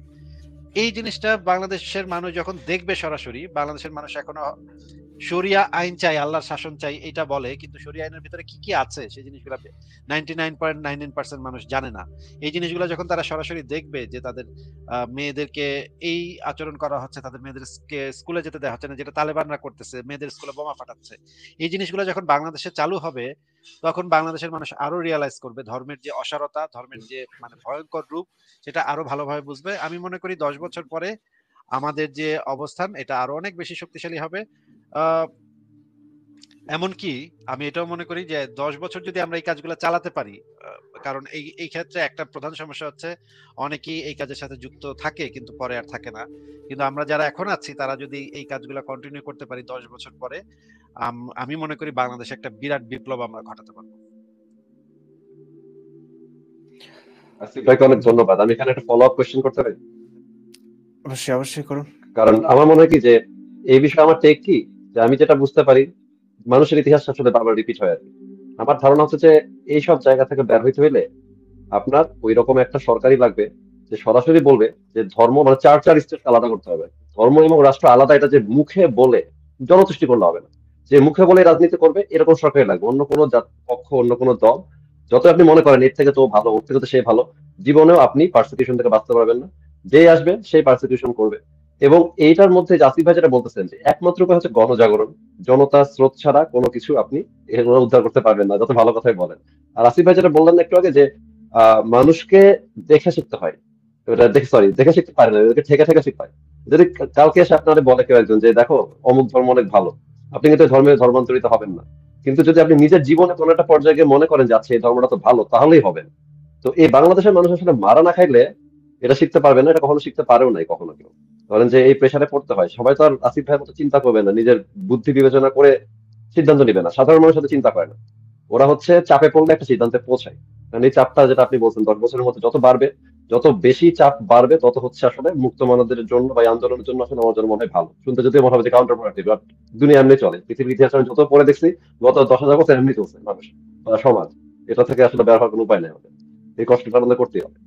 এই জিনিসটা বাংলাদেশের মানুষ যখন দেখবে সরাসরি, বাংলাদেশের মানুষ এখনো শরিয়া আইন চাই, আল্লাহর শাসন চাই এটা বলে, কিন্তু শরিয়া আইনের ভিতরে কি কি আছে সেই জিনিসগুলো 99.99% মানুষ জানে না। এই জিনিসগুলো যখন তারা সরাসরি দেখবে যে তাদের মেয়েদেরকে এই আচরণ করা হচ্ছে, তাদের মেয়েদেরকে স্কুলে যেতে দেওয়া হচ্ছে না, যেটা তালেবানরা করতেছে, মেয়েদের স্কুলে বোমা ফাটাচ্ছে, এই জিনিসগুলো যখন বাংলাদেশে চালু হবে, তখন বাংলাদেশের মানুষ আরো রিয়ালাইজ করবে ধর্মের যে অসারতা, ধর্মের যে মানে ভয়ঙ্কর রূপ, সেটা আরো ভালোভাবে বুঝবে। আমি মনে করি 10 বছর পরে আমাদের যে অবস্থান এটা আরো অনেক বেশি শক্তিশালী হবে। এমনকি আমি এটাও মনে করি যে 10 বছর যদি আমরা এই কাজগুলো চালাতে পারি, কারণ এই ক্ষেত্রে একটা প্রধান সমস্যা হচ্ছে অনেকেই এই কাজের সাথে যুক্ত থাকে কিন্তু পরে আর থাকে না। কিন্তু আমরা যারা এখন আছি তারা যদি এই কাজগুলো কন্টিনিউ করতে পারি 10 বছর পরে, আমি মনে করি বাংলাদেশে একটা বিরাট বিপ্লব আমরা ঘটাতে পারবো। আসিফ ভাইকে অনেক ধন্যবাদ। আমি এখানে একটা ফলো আপ কোয়েশ্চেন করতে পারি? অবশ্যই অবশ্যই করুন। কারণ আমার মনে হয় কি যে এই বিষয়ে আমার টেক কি, যে আমি যেটা বুঝতে পারি মানুষের ইতিহাস আসলে বারবার রিপিট হয় আর কি। আমার ধারণা হচ্ছে যে এই সব জায়গা থেকে বের হইতে হইলে আপনার ওই রকম একটা সরকারই লাগবে যে সরাসরি বলবে যে ধর্ম মানে চার স্টেট আলাদা করতে হবে, ধর্ম এবং রাষ্ট্র আলাদা, এটা যে মুখে বলে জনতুষ্টি করলে হবে না, যে মুখে বলে রাজনীতি করবে এরকম সরকারই লাগবে। অন্য কোনো পক্ষ, অন্য কোনো দল যত আপনি মনে করেন এর থেকে তো ভালো, ওর থেকে তো সে ভালো, জীবনেও আপনি পার্সিকিউশন থেকে বাঁচতে পারবেন না। যেই আসবে সেই পার্সিকিউশন করবে। এবং এইটার মধ্যে আসিফ ভাই যেটা বলতেছেন যে একমাত্র উপায় হচ্ছে গণজাগরণ, জনতা স্রোত ছাড়া কোনো কিছু আপনি এগুলো উদ্ধার করতে পারবেন না, যত ভালো কথাই বলেন। আর আসিফ ভাই যেটা বললেন একটু আগে যে মানুষকে দেখে শিখতে হয়, দেখে শিখতে পারে না, এদেরকে ঠেকে ঠেকে শিখতে হয়। যদি কালকে এসে আপনারা বলে কেউ একজন যে দেখো অমুক ধর্ম অনেক ভালো, আপনি কিন্তু ধর্মান্তরিত হবেন না। কিন্তু যদি আপনি নিজের জীবনে কোনো একটা পর্যায়ে গিয়ে মনে করেন যে আচ্ছা এই ধর্মটা তো ভালো, তাহলেই হবেন। তো এই বাংলাদেশের মানুষ আসলে মারা না খাইলে এটা শিখতে পারবে না, এটা কখনো শিখতে পারেও নাই কখনো কেউ। ধরেন যে এই প্রেশারে পড়তে হয়, সবাই তো আর আসিফ ভাইয়ের মতো চিন্তা করবে না, নিজের বুদ্ধি বিবেচনা করে সিদ্ধান্ত নিবে না। সাধারণ মানুষের সাথে চিন্তা করে না, ওরা হচ্ছে চাপে পড়লে একটা সিদ্ধান্তে পৌঁছায়। কারণ এই চাপটা যেটা আপনি বলছেন 10 বছরের মধ্যে যত বাড়বে, যত বেশি চাপ বাড়বে, তত হচ্ছে আসলে মুক্ত মানবদের জন্য বা এই আন্দোলনের জন্য আসলে আমার জন্য মনে হয় ভালো। শুনতে যদি মনে হবে যে কাউন্টার প্রোডাক্টিভ, বাট দুনিয়া এমনি চলে। পৃথিবীর ইতিহাস আমি যত পরে দেখছি গত 10,000 বছর এমনি চলছে মানুষ বা সমাজ। এটা থেকে আসলে বের হওয়ার কোনো উপায় নেই, আমাদের এই কষ্টটা আমাদের করতেই হবে।